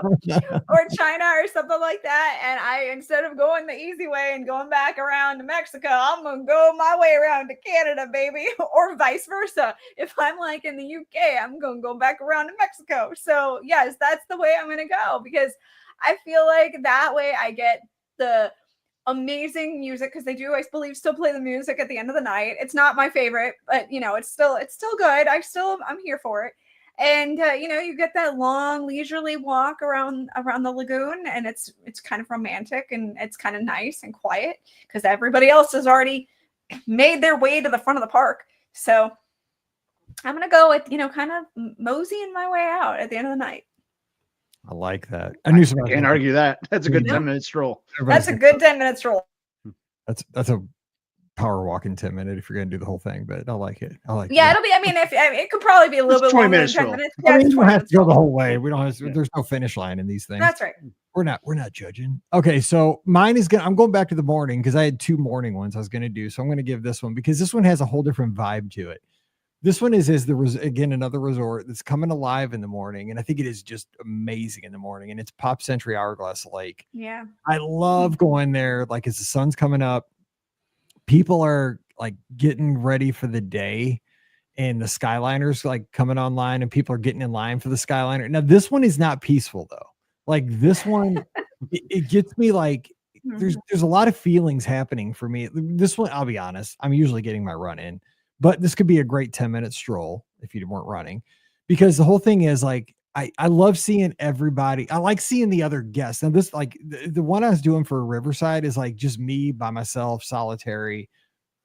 Or China, or something like that. And I, instead of going the easy way and going back around to Mexico, I'm gonna go my way around to Canada, baby, or vice versa. If I'm like in the UK, I'm gonna go back around to Mexico. So yes, that's the way I'm gonna go, because I feel like that way I get the amazing music because they do, I believe, still play the music at the end of the night. It's not my favorite, but it's still good. I'm here for it. And you get that long leisurely walk around the lagoon, and it's kind of romantic, and it's kind of nice and quiet because everybody else has already made their way to the front of the park. So I'm gonna go with kind of moseying my way out at the end of the night. I like that. I knew somebody can't argue that. That's a good 10-minute stroll. That's a good 10-minute stroll. That's a power walk in 10 minutes if you're gonna do the whole thing, but I like it. Yeah, it'll be. I mean, it could probably be a little bit longer than 10 minutes. Yeah, you don't have to go the whole way. We don't have. There's no finish line in these things. That's right. We're not judging. Okay, so mine is I'm going back to the morning because I had 2 morning ones I was gonna do. So I'm gonna give this one because this one has a whole different vibe to it. This one is again another resort that's coming alive in the morning, and I think it is just amazing in the morning. And it's Pop Century Hourglass Lake. Yeah, I love going there. Like as the sun's coming up, people are like getting ready for the day, and the Skyliner's like coming online, and people are getting in line for the Skyliner. Now this one is not peaceful though. Like this one, it gets me like there's a lot of feelings happening for me. This one, I'll be honest, I'm usually getting my run in. But this could be a great 10-minute stroll if you weren't running, because the whole thing is like, I love seeing everybody. I like seeing the other guests. Now this, like the one I was doing for Riverside is like just me by myself, solitary,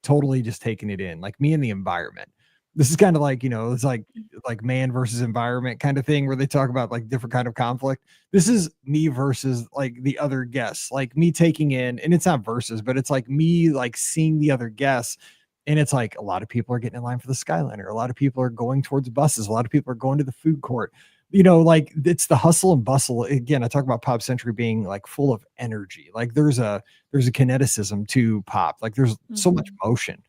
totally just taking it in, like me and the environment. This is kind of like, it's like man versus environment kind of thing where they talk about like different kind of conflict. This is me versus like the other guests, like me taking in, and it's not versus, but it's like me like seeing the other guests. And it's like a lot of people are getting in line for the Skyliner. A lot of people are going towards buses. A lot of people are going to the food court. Like it's the hustle and bustle. Again, I talk about Pop Century being like full of energy. Like there's a kineticism to Pop. Like there's so much motion.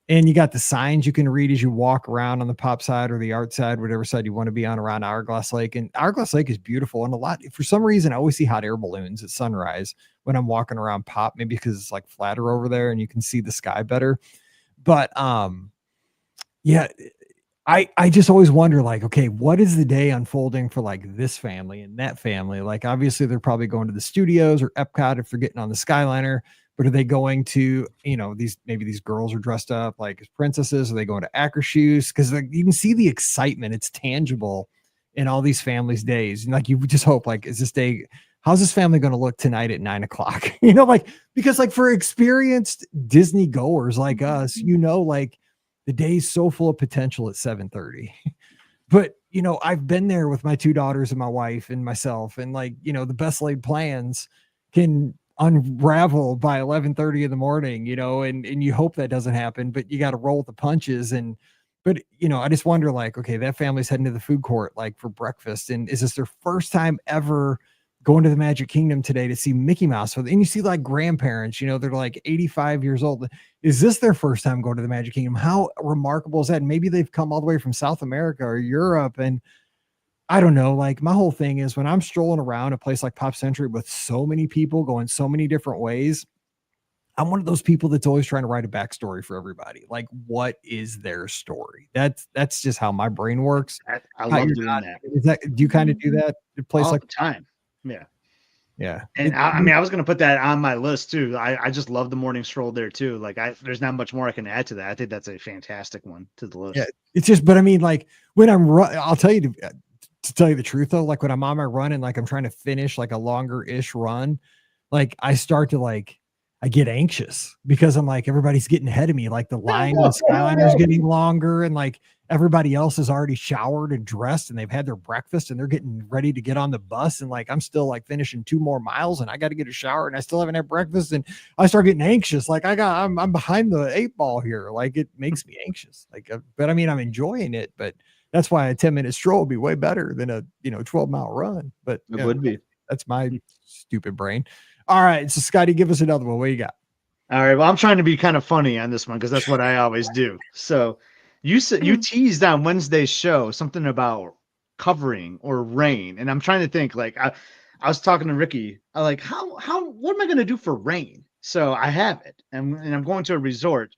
And you got the signs you can read as you walk around on the Pop side or the art side, whatever side you want to be on around Hourglass Lake. And Hourglass Lake is beautiful. And for some reason, I always see hot air balloons at sunrise when I'm walking around Pop, maybe because it's like flatter over there and you can see the sky better. But yeah, I just always wonder, like, okay, what is the day unfolding for like this family and that family? Like, obviously, they're probably going to the studios or Epcot if they're getting on the Skyliner. But are they going to, these girls are dressed up like as princesses? Are they going to Akershus? Because you can see the excitement; it's tangible in all these families' days. And like you just hope, like, is this day? How's this family going to look tonight at 9:00? Because like for experienced Disney goers like us, like the day's so full of potential at 7:30. But, I've been there with my 2 daughters and my wife and myself, and like, the best laid plans can unravel by 11:30 in the morning, and you hope that doesn't happen, but you got to roll with the punches. But I just wonder, like, okay, that family's heading to the food court, like for breakfast. And is this their first time ever going to the Magic Kingdom today to see Mickey Mouse? And you see like grandparents, they're like 85 years old. Is this their first time going to the Magic Kingdom? How remarkable is that? And maybe they've come all the way from South America or Europe. And I don't know, like my whole thing is when I'm strolling around a place like Pop Century with so many people going so many different ways, I'm one of those people that's always trying to write a backstory for everybody. Like, what is their story? That's just how my brain works. I love doing that. Do you kind of do that at a place all like the time? Yeah. Yeah. And I was going to put that on my list too. I just love the morning stroll there too. Like there's not much more I can add to that. I think that's a fantastic one to the list. Yeah. It's just, but I mean, like when I'll tell you to tell you the truth though, like when I'm on my run and like I'm trying to finish like a longer ish run, like I start to like, I get anxious because I'm like, everybody's getting ahead of me. Like the line of the Skyliner's getting longer, and like everybody else is already showered and dressed and they've had their breakfast and they're getting ready to get on the bus. And like, I'm still like finishing 2 more miles and I got to get a shower and I still haven't had breakfast. And I start getting anxious. Like I'm behind the 8 ball here. Like it makes me anxious. Like, but I mean, I'm enjoying it, but that's why a 10-minute stroll would be way better than a 12-mile run. But it would be. That's my stupid brain. All right. So Scotty, give us another one. What you got? All right. Well, I'm trying to be kind of funny on this one because that's what I always do. So you said you teased on Wednesday's show something about covering or rain. And I'm trying to think, like, I was talking to Rikki, I like, what am I going to do for rain? So I have it. And I'm going to a resort,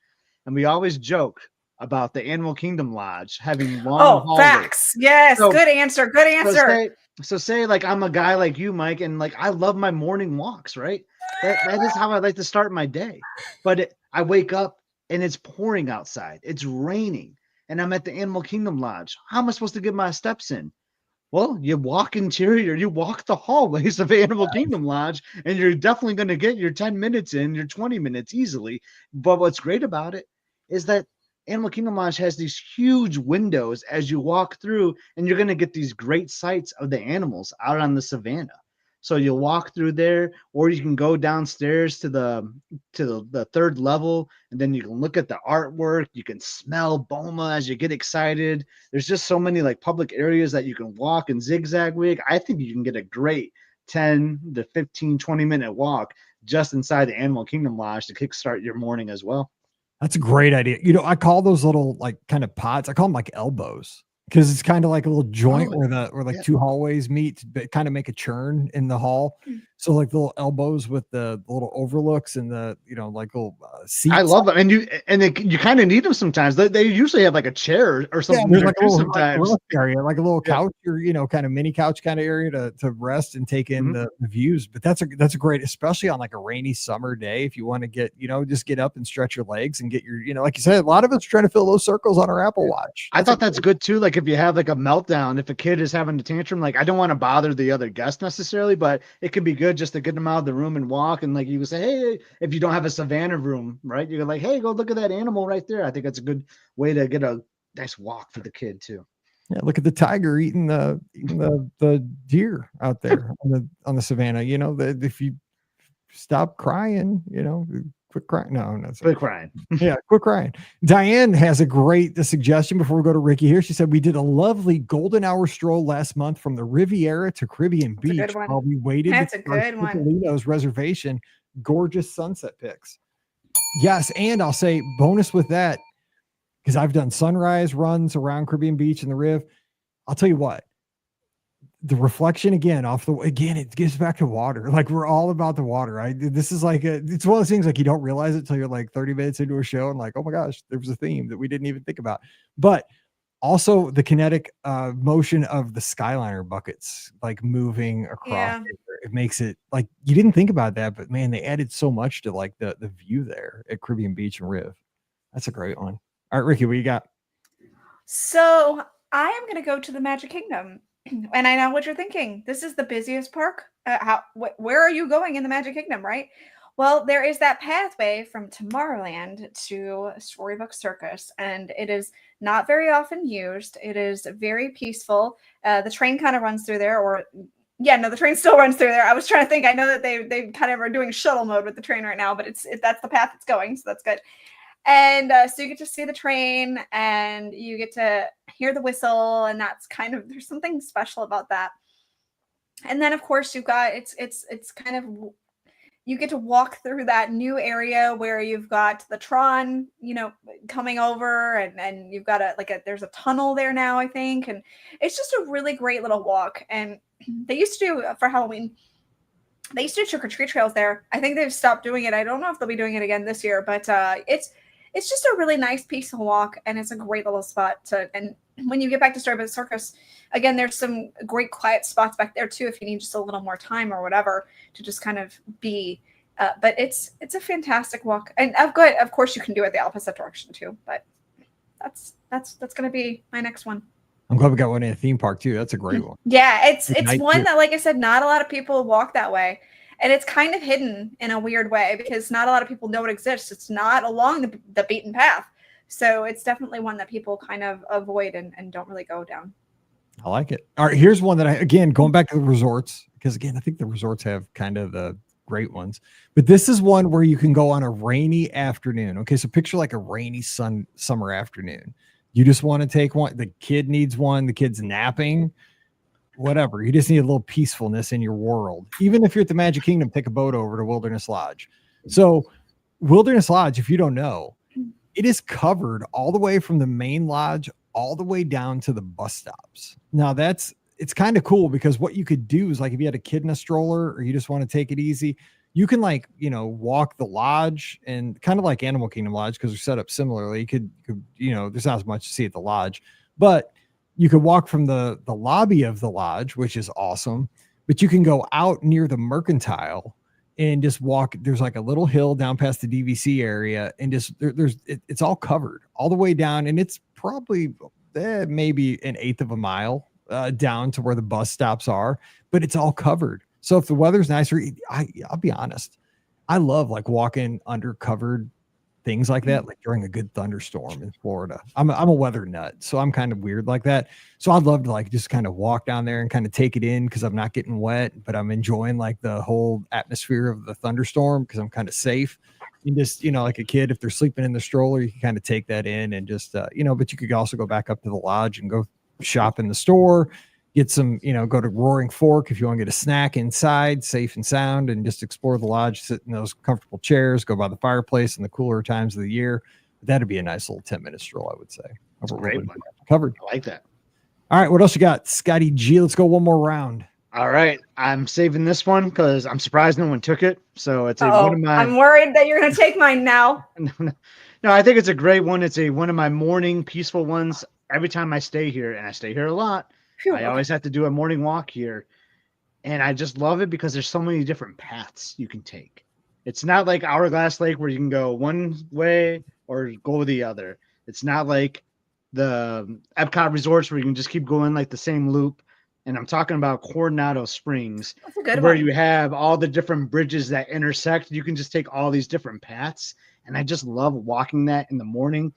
and we always joke about the Animal Kingdom Lodge having long hallways. Facts. Yes. So, good answer. Good answer. So say like I'm a guy like you, Mike, and like I love my morning walks, right? That is how I like to start my day. But I wake up and it's pouring outside. It's raining, and I'm at the Animal Kingdom Lodge. How am I supposed to get my steps in? Well, you walk interior, you walk the hallways of Animal Kingdom Lodge, and you're definitely going to get your 10 minutes in, your 20 minutes easily. But what's great about it is that Animal Kingdom Lodge has these huge windows as you walk through, and you're going to get these great sights of the animals out on the savannah. So you'll walk through there, or you can go downstairs to the third level, and then you can look at the artwork. You can smell Boma as you get excited. There's just so many like public areas that you can walk and zigzag with. I think you can get a great 10 to 15, 20-minute walk just inside the Animal Kingdom Lodge to kickstart your morning as well. That's a great idea. You know, I call those little like kind of pots, I call them like elbows, because it's kind of like a little joint where two hallways meet, but kind of make a churn in the hall. So like the little elbows with the little overlooks and the, you know, like little seats. I love them. And you kind of need them sometimes. They usually have like a chair or something. There's like a little sometimes area, like a little couch or, you know, kind of mini couch kind of area to rest and take in the views. But that's a great, especially on like a rainy summer day, if you want to get, you know, just get up and stretch your legs and get your, you know, like you said, a lot of us trying to fill those circles on our Apple Watch. I thought that's good too. Like if you have like a meltdown, if a kid is having a tantrum, like I don't want to bother the other guests necessarily, but it could be good just to get them out of the room and walk. And like you would say, hey, if you don't have a savannah room, right? You're like, hey, go look at that animal right there. I think that's a good way to get a nice walk for the kid too. Yeah, look at the tiger eating the deer out there on the savannah. You know, if you stop crying, you know, quit crying. No, quit crying. Yeah, quit crying. Diane has a great suggestion before we go to Rikki here. She said, we did a lovely golden hour stroll last month from the Riviera to Caribbean Beach while we waited. That's a good one. Reservation. Gorgeous sunset pics. Yes, and I'll say bonus with that, because I've done sunrise runs around Caribbean Beach and the Riv. I'll tell you what, the reflection it gives back to water. Like we're all about the water. This is like it's one of those things like you don't realize it till you're like 30 minutes into a show and like, oh my gosh, there was a theme that we didn't even think about. But also the kinetic motion of the Skyliner buckets like moving across it makes it like you didn't think about that, but man, they added so much to like the view there at Caribbean Beach and Riv. That's a great one. All right, Rikki, what you got? So I am going to go to the Magic Kingdom. And I know what you're thinking. This is the busiest park. Where are you going in the Magic Kingdom, right? Well, there is that pathway from Tomorrowland to Storybook Circus, and it is not very often used. It is very peaceful. The train kind of runs through there, the train still runs through there. I was trying to think. I know that they kind of are doing shuttle mode with the train right now, but that's the path it's going, so that's good. And so you get to see the train and you get to hear the whistle, and that's kind of, there's something special about that. And then of course you've got, it's kind of, you get to walk through that new area where you've got the Tron, you know, coming over and you've got there's a tunnel there now, I think. And it's just a really great little walk. And they used to do for Halloween, they used to do trick-or-treat trails there. I think they've stopped doing it. I don't know if they'll be doing it again this year, but it's just a really nice, peaceful walk, and it's a great little spot to. And when you get back to Storybook Circus, again, there's some great quiet spots back there too, if you need just a little more time or whatever to just kind of be. But it's a fantastic walk, and of course, you can do it the opposite direction too. But that's going to be my next one. I'm glad we got one in a theme park too. That's a great one. Yeah, it's one that, like I said, not a lot of people walk that way. And it's kind of hidden in a weird way because not a lot of people know it exists. It's not along the beaten path. So it's definitely one that people kind of avoid and don't really go down. I like it. All right, here's one that going back to the resorts, because again, I think the resorts have kind of the great ones. But this is one where you can go on a rainy afternoon. Okay, so picture like a rainy summer afternoon. You just want to take one. The kid needs one. The kid's napping. Whatever. You just need a little peacefulness in your world. Even if you're at the Magic Kingdom, take a boat over to Wilderness Lodge. So Wilderness Lodge, if you don't know, it is covered all the way from the main lodge all the way down to the bus stops. Now it's kind of cool because what you could do is like if you had a kid in a stroller or you just want to take it easy, you can walk the lodge and kind of like Animal Kingdom Lodge because they're set up similarly. You could there's not as much to see at the lodge, but you could walk from the lobby of the lodge, which is awesome, but you can go out near the Mercantile and just walk. There's like a little hill down past the DVC area, and just it's all covered all the way down, and it's probably maybe an eighth of a mile down to where the bus stops are, but it's all covered. So if the weather's nicer, I'll be honest, I love like walking under covered things like that, like during a good thunderstorm in Florida. I'm a weather nut, so I'm kind of weird like that. So I'd love to like just kind of walk down there and kind of take it in because I'm not getting wet, but I'm enjoying like the whole atmosphere of the thunderstorm because I'm kind of safe. And just, like a kid, if they're sleeping in the stroller, you can kind of take that in and just, but you could also go back up to the lodge and go shop in the store, get some, go to Roaring Fork if you want to get a snack inside, safe and sound, and just explore the lodge, sit in those comfortable chairs, go by the fireplace in the cooler times of the year. That'd be a nice little 10-minute stroll, I would say. Great. Covered. I like that. All right. What else you got? Scotty G, let's go one more round. All right. I'm saving this one because I'm surprised no one took it. So it's one of my... I'm worried that you're going to take mine now. No, I think it's a great one. It's one of my morning peaceful ones. Every time I stay here, and I stay here a lot, I always have to do a morning walk here. And I just love it because there's so many different paths you can take. It's not like Hourglass Lake where you can go one way or go the other. It's not like the Epcot resorts where you can just keep going like the same loop. And I'm talking about Coronado Springs, where you have all the different bridges that intersect. You can just take all these different paths. And I just love walking that in the morning.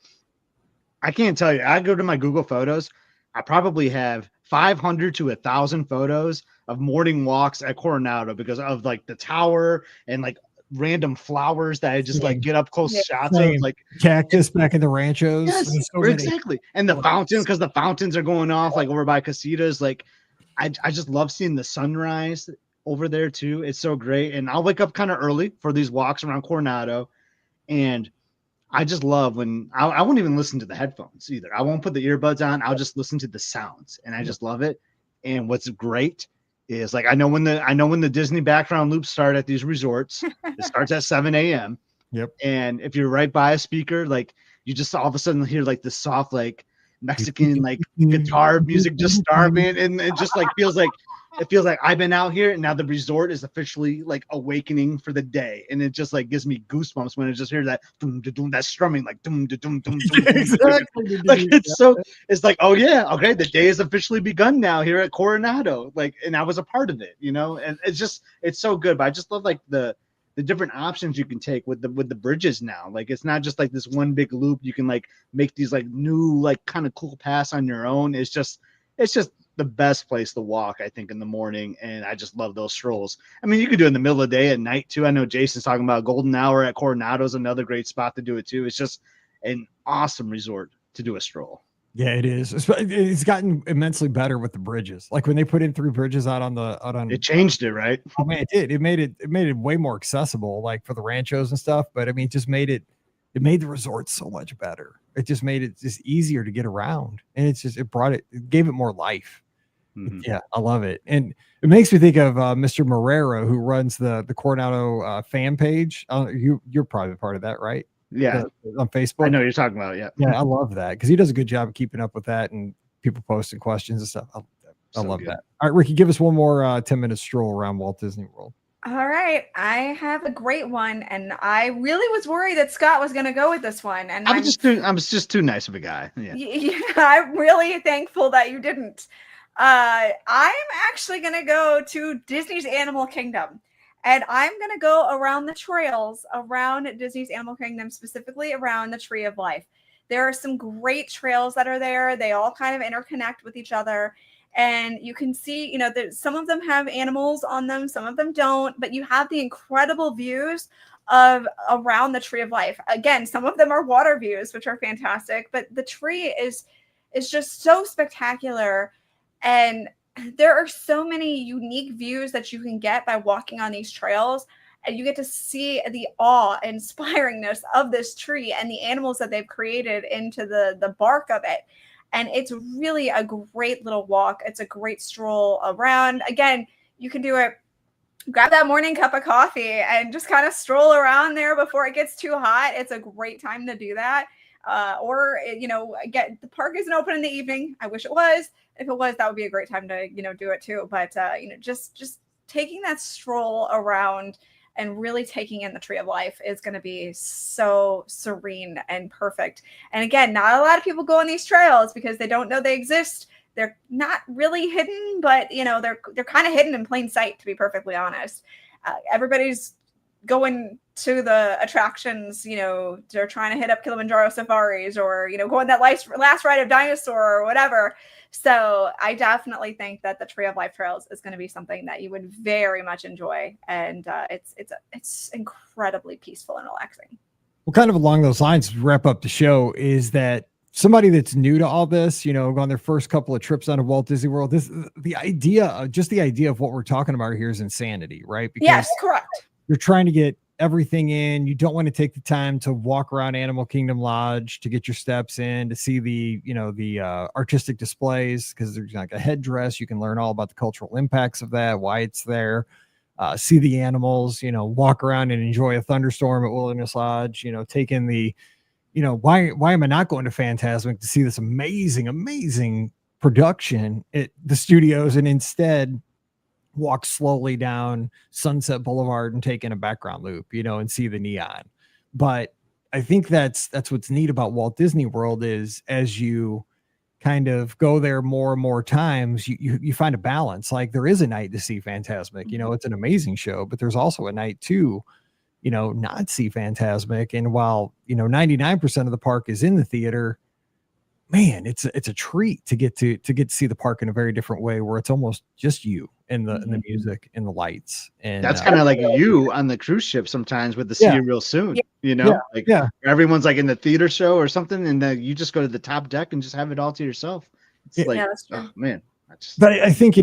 I can't tell you. I go to my Google Photos. I probably have 500 to 1,000 photos of morning walks at Coronado because of like the tower and like random flowers that I just like get up close shots of, like cactus back in the ranchos. Yes, exactly. And the fountain, because the fountains are going off like over by Casitas. Like I just love seeing the sunrise over there too. It's so great. And I'll wake up kind of early for these walks around Coronado. And I just love when I won't even listen to the headphones either. I won't put the earbuds on. I'll just listen to the sounds, and I just love it. And what's great is like I know when the Disney background loops start at these resorts. It starts at 7 a.m. Yep. And if you're right by a speaker, like you just all of a sudden hear like the soft like Mexican like guitar music just starting, and it just like feels like I've been out here and now the resort is officially like awakening for the day, and it just like gives me goosebumps when I just hear that that strumming like exactly. Like it's like, oh yeah, okay, the day has officially begun now here at Coronado, like, and I was a part of it, and it's so good. But I just love like the different options you can take with the bridges now. Like it's not just like this one big loop. You can like make these like new like kind of cool paths on your own. It's just the best place to walk, I think, in the morning. And I just love those strolls. I mean, you could do it in the middle of the day, at night too. I know Jason's talking about Golden Hour at Coronado is another great spot to do it too. It's just an awesome resort to do a stroll. Yeah, it is. It's gotten immensely better with the bridges. Like when they put in 3 bridges out on it changed it, right? I mean, it did. It made it way more accessible, like for the ranchos and stuff. But I mean, it just made it made the resort so much better. It just made it just easier to get around, and it gave it more life. Mm-hmm. Yeah, I love it, and it makes me think of Mr. Marrero, who runs the Coronado fan page. You're probably part of that, right? Yeah, on Facebook. I know what you're talking about. Yeah, I love that because he does a good job of keeping up with that and people posting questions and stuff. I love that. All right, Rikki, give us one more 10-minute stroll around Walt Disney World. All right, I have a great one, and I really was worried that Scott was going to go with this one, and I'm just too nice of a guy. Yeah, I'm really thankful that you didn't. I'm actually going to go to Disney's Animal Kingdom. And I'm going to go around the trails around Disney's Animal Kingdom, specifically around the Tree of Life. There are some great trails that are there. They all kind of interconnect with each other. And you can see, some of them have animals on them, some of them don't, but you have the incredible views of around the Tree of Life. Again, some of them are water views, which are fantastic, but the tree is just so spectacular. And there are so many unique views that you can get by walking on these trails, and you get to see the awe and inspiringness of this tree and the animals that they've created into the bark of it. And it's really a great little walk. It's a great stroll around. Again, you can do it, grab that morning cup of coffee and just kind of stroll around there before it gets too hot. It's a great time to do that. The park isn't open in the evening. I wish it was. If it was, that would be a great time to, do it too. But, just taking that stroll around and really taking in the Tree of Life is going to be so serene and perfect. And again, not a lot of people go on these trails because they don't know they exist. They're not really hidden, but they're kind of hidden in plain sight, to be perfectly honest. Everybody's going to the attractions, they're trying to hit up Kilimanjaro safaris or, go on that last ride of dinosaur or whatever. So I definitely think that the Tree of Life Trails is going to be something that you would very much enjoy. And it's incredibly peaceful and relaxing. Well, kind of along those lines, to wrap up the show, is that somebody that's new to all this, on their first couple of trips out of Walt Disney World, the idea of what we're talking about here is insanity, right? Because yes, correct. You're trying to get everything in. You don't want to take the time to walk around Animal Kingdom Lodge to get your steps in, to see the artistic displays, because there's like a headdress. You can learn all about the cultural impacts of that, why it's there, see the animals, walk around and enjoy a thunderstorm at Wilderness Lodge, take in the, why am I not going to Fantasmic to see this amazing production at the studios, and instead walk slowly down Sunset Boulevard and take in a background loop, and see the neon. But I think that's what's neat about Walt Disney World is, as you kind of go there more and more times, you find a balance. Like, there is a night to see Fantasmic, it's an amazing show, but there's also a night to, not see Fantasmic. And while, 99% of the park is in the theater, man, it's a treat to get to see the park in a very different way, where it's almost just you and the music and the lights. And that's kind of like you on the cruise ship sometimes with the See You Real Soon, everyone's like in the theater show or something, and then you just go to the top deck and just have it all to yourself. It's that's true. Oh man. But I think,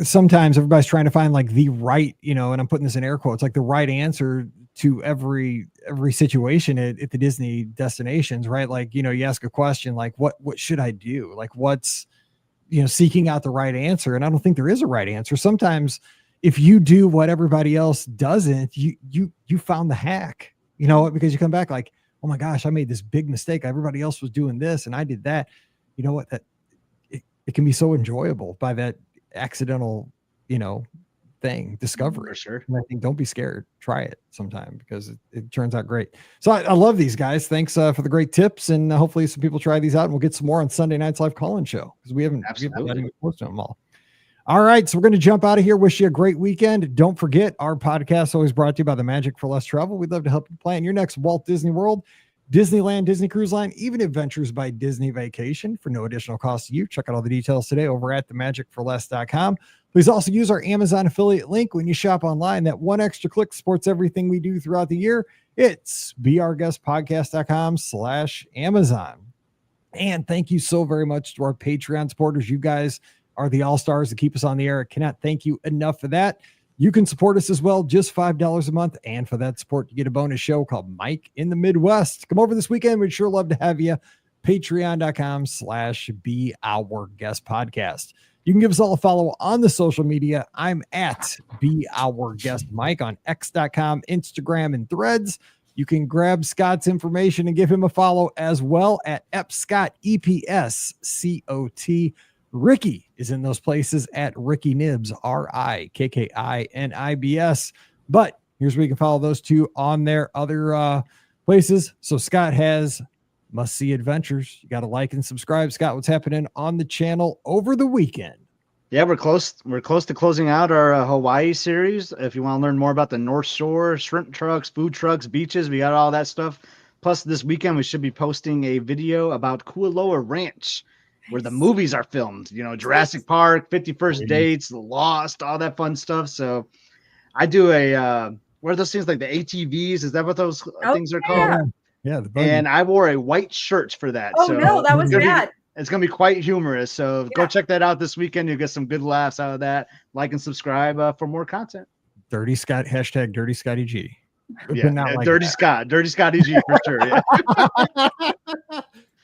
sometimes everybody's trying to find like the right, and I'm putting this in air quotes, like the right answer to every situation at the Disney destinations, right? Like, you ask a question like, what should I do? Like, what's, seeking out the right answer. And I don't think there is a right answer. Sometimes if you do what everybody else doesn't, you found the hack, because you come back like, oh my gosh, I made this big mistake. Everybody else was doing this and I did that. You know what? That it can be so enjoyable by that accidental, thing, discovery. For sure. And I think don't be scared. Try it sometime, because it turns out great. So I love these guys. Thanks for the great tips, and hopefully some people try these out, and we'll get some more on Sunday night's live call-in show, because we haven't even posted them all. All right, so we're going to jump out of here. Wish you a great weekend. Don't forget, our podcast is always brought to you by the Magic for Less Travel. We'd love to help you plan your next Walt Disney World, Disneyland, Disney Cruise Line, even Adventures by Disney Vacation for no additional cost to you. Check out all the details today over at themagicforless.com. Please also use our Amazon affiliate link when you shop online. That one extra click supports everything we do throughout the year. It's beourguestpodcast.com/Amazon. And thank you so very much to our Patreon supporters. You guys are the all-stars that keep us on the air. I cannot thank you enough for that. You can support us as well, just $5 a month. And for that support, you get a bonus show called Mike in the Midwest. Come over this weekend. We'd sure love to have you. Patreon.com/beourguestpodcast. You can give us all a follow on the social media. I'm at beourguestmike on x.com, Instagram, and Threads. You can grab Scott's information and give him a follow as well at epscott, EPSCOT. Rikki is in those places at Rikki Nibs, RIKKINIBS. But here's where you can follow those two on their other places. So Scott has Must See Adventures. You got to like and subscribe. Scott, what's happening on the channel over the weekend? Yeah, we're close to closing out our Hawaii series. If you want to learn more about the North Shore, shrimp trucks, food trucks, beaches, we got all that stuff. Plus, this weekend we should be posting a video about Kualoa Ranch, where the movies are filmed. Jurassic Park, 51st Dates, Lost, all that fun stuff. So I do what are those things, like the ATVs? Is that what those things are called? Yeah. And I wore a white shirt for that. Oh, so no, that was bad. It's going to be quite humorous. So go check that out this weekend. You'll get some good laughs out of that. Like and subscribe for more content. Dirty Scott, # Dirty Scotty G. Yeah, like Dirty Scott, Dirty Scotty G for sure. Yeah.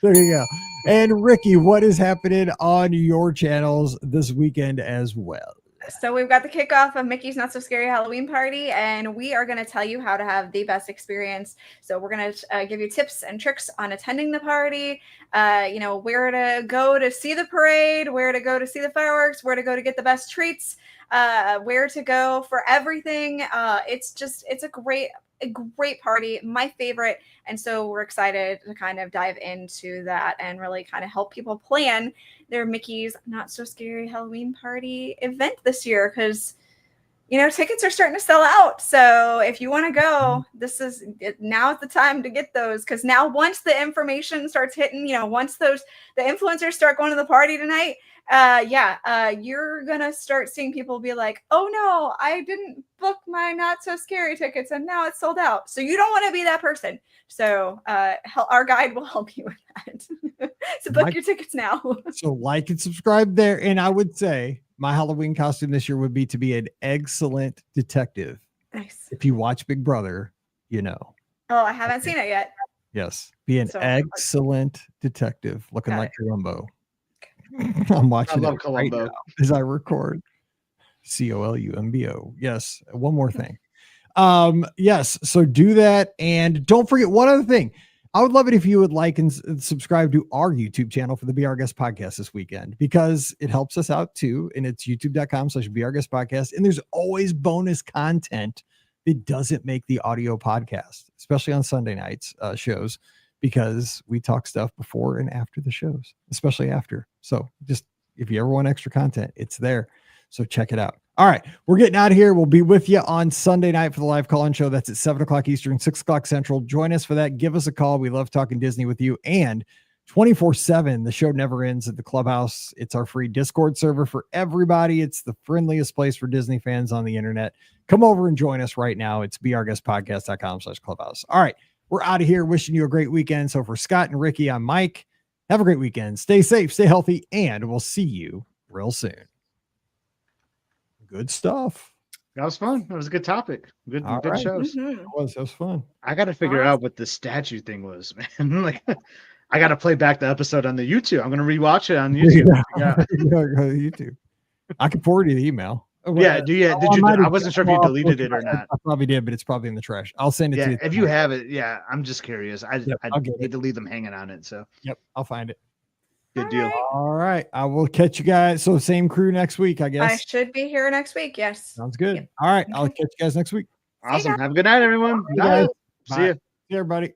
There you go. And Rikki, what is happening on your channels this weekend as well? So we've got the kickoff of Mickey's Not So Scary Halloween Party, and we are going to tell you how to have the best experience. So we're going to give you tips and tricks on attending the party, where to go to see the parade, where to go to see the fireworks, where to go to get the best treats, where to go for everything. It's a great party, my favorite. And so we're excited to kind of dive into that and really kind of help people plan their Mickey's Not So Scary Halloween Party event this year, because tickets are starting to sell out. So if you want to go, now's the time to get those, because now once the information starts hitting, once the influencers start going to the party tonight, you're gonna start seeing people be like, oh no, I didn't book my Not So Scary tickets and now it's sold out. So you don't want to be that person. So our guide will help you with that. So book your tickets now. So like and subscribe there. And I would say my Halloween costume this year would be to be an excellent detective. Nice. If you watch Big Brother, Oh, I haven't seen it yet. Yes. Be an excellent detective looking like Columbo. I'm watching it right now as I record. Columbo. Yes. One more thing. Yes. So do that. And don't forget one other thing. I would love it if you would like and subscribe to our YouTube channel for the Be Our Guest podcast this weekend, because it helps us out too. And it's youtube.com/Be Our Guest podcast. And there's always bonus content that doesn't make the audio podcast, especially on Sunday nights shows, because we talk stuff before and after the shows, especially after. So just, if you ever want extra content, it's there. So check it out. All right, we're getting out of here. We'll be with you on Sunday night for the live call-in show. That's at 7 o'clock Eastern, 6 o'clock Central. Join us for that. Give us a call. We love talking Disney with you. And 24/7, the show never ends at the Clubhouse. It's our free Discord server for everybody. It's the friendliest place for Disney fans on the internet. Come over and join us right now. It's beourguestpodcast.com/clubhouse. All right, we're out of here. Wishing you a great weekend. So for Scott and Rikki, I'm Mike. Have a great weekend. Stay safe, stay healthy, and we'll see you real soon. Good stuff. That was fun. That was a good topic. Good shows. It was fun. I got to figure out what the statue thing was, man. Like, I got to play back the episode on the YouTube. I'm going to rewatch it on YouTube. YouTube. I can forward you the email. Yeah. I wasn't sure if you deleted it or not. I probably did, but it's probably in the trash. I'll send it to you. If you have it. Yeah. I'm just curious. I hate to leave them hanging on it. So, I'll find it. Good deal. All right. I will catch you guys. So same crew next week, I guess. I should be here next week. Yes. Sounds good. Yep. All right. I'll catch you guys next week. Awesome. Have a good night, everyone. Bye. See you. See you, everybody.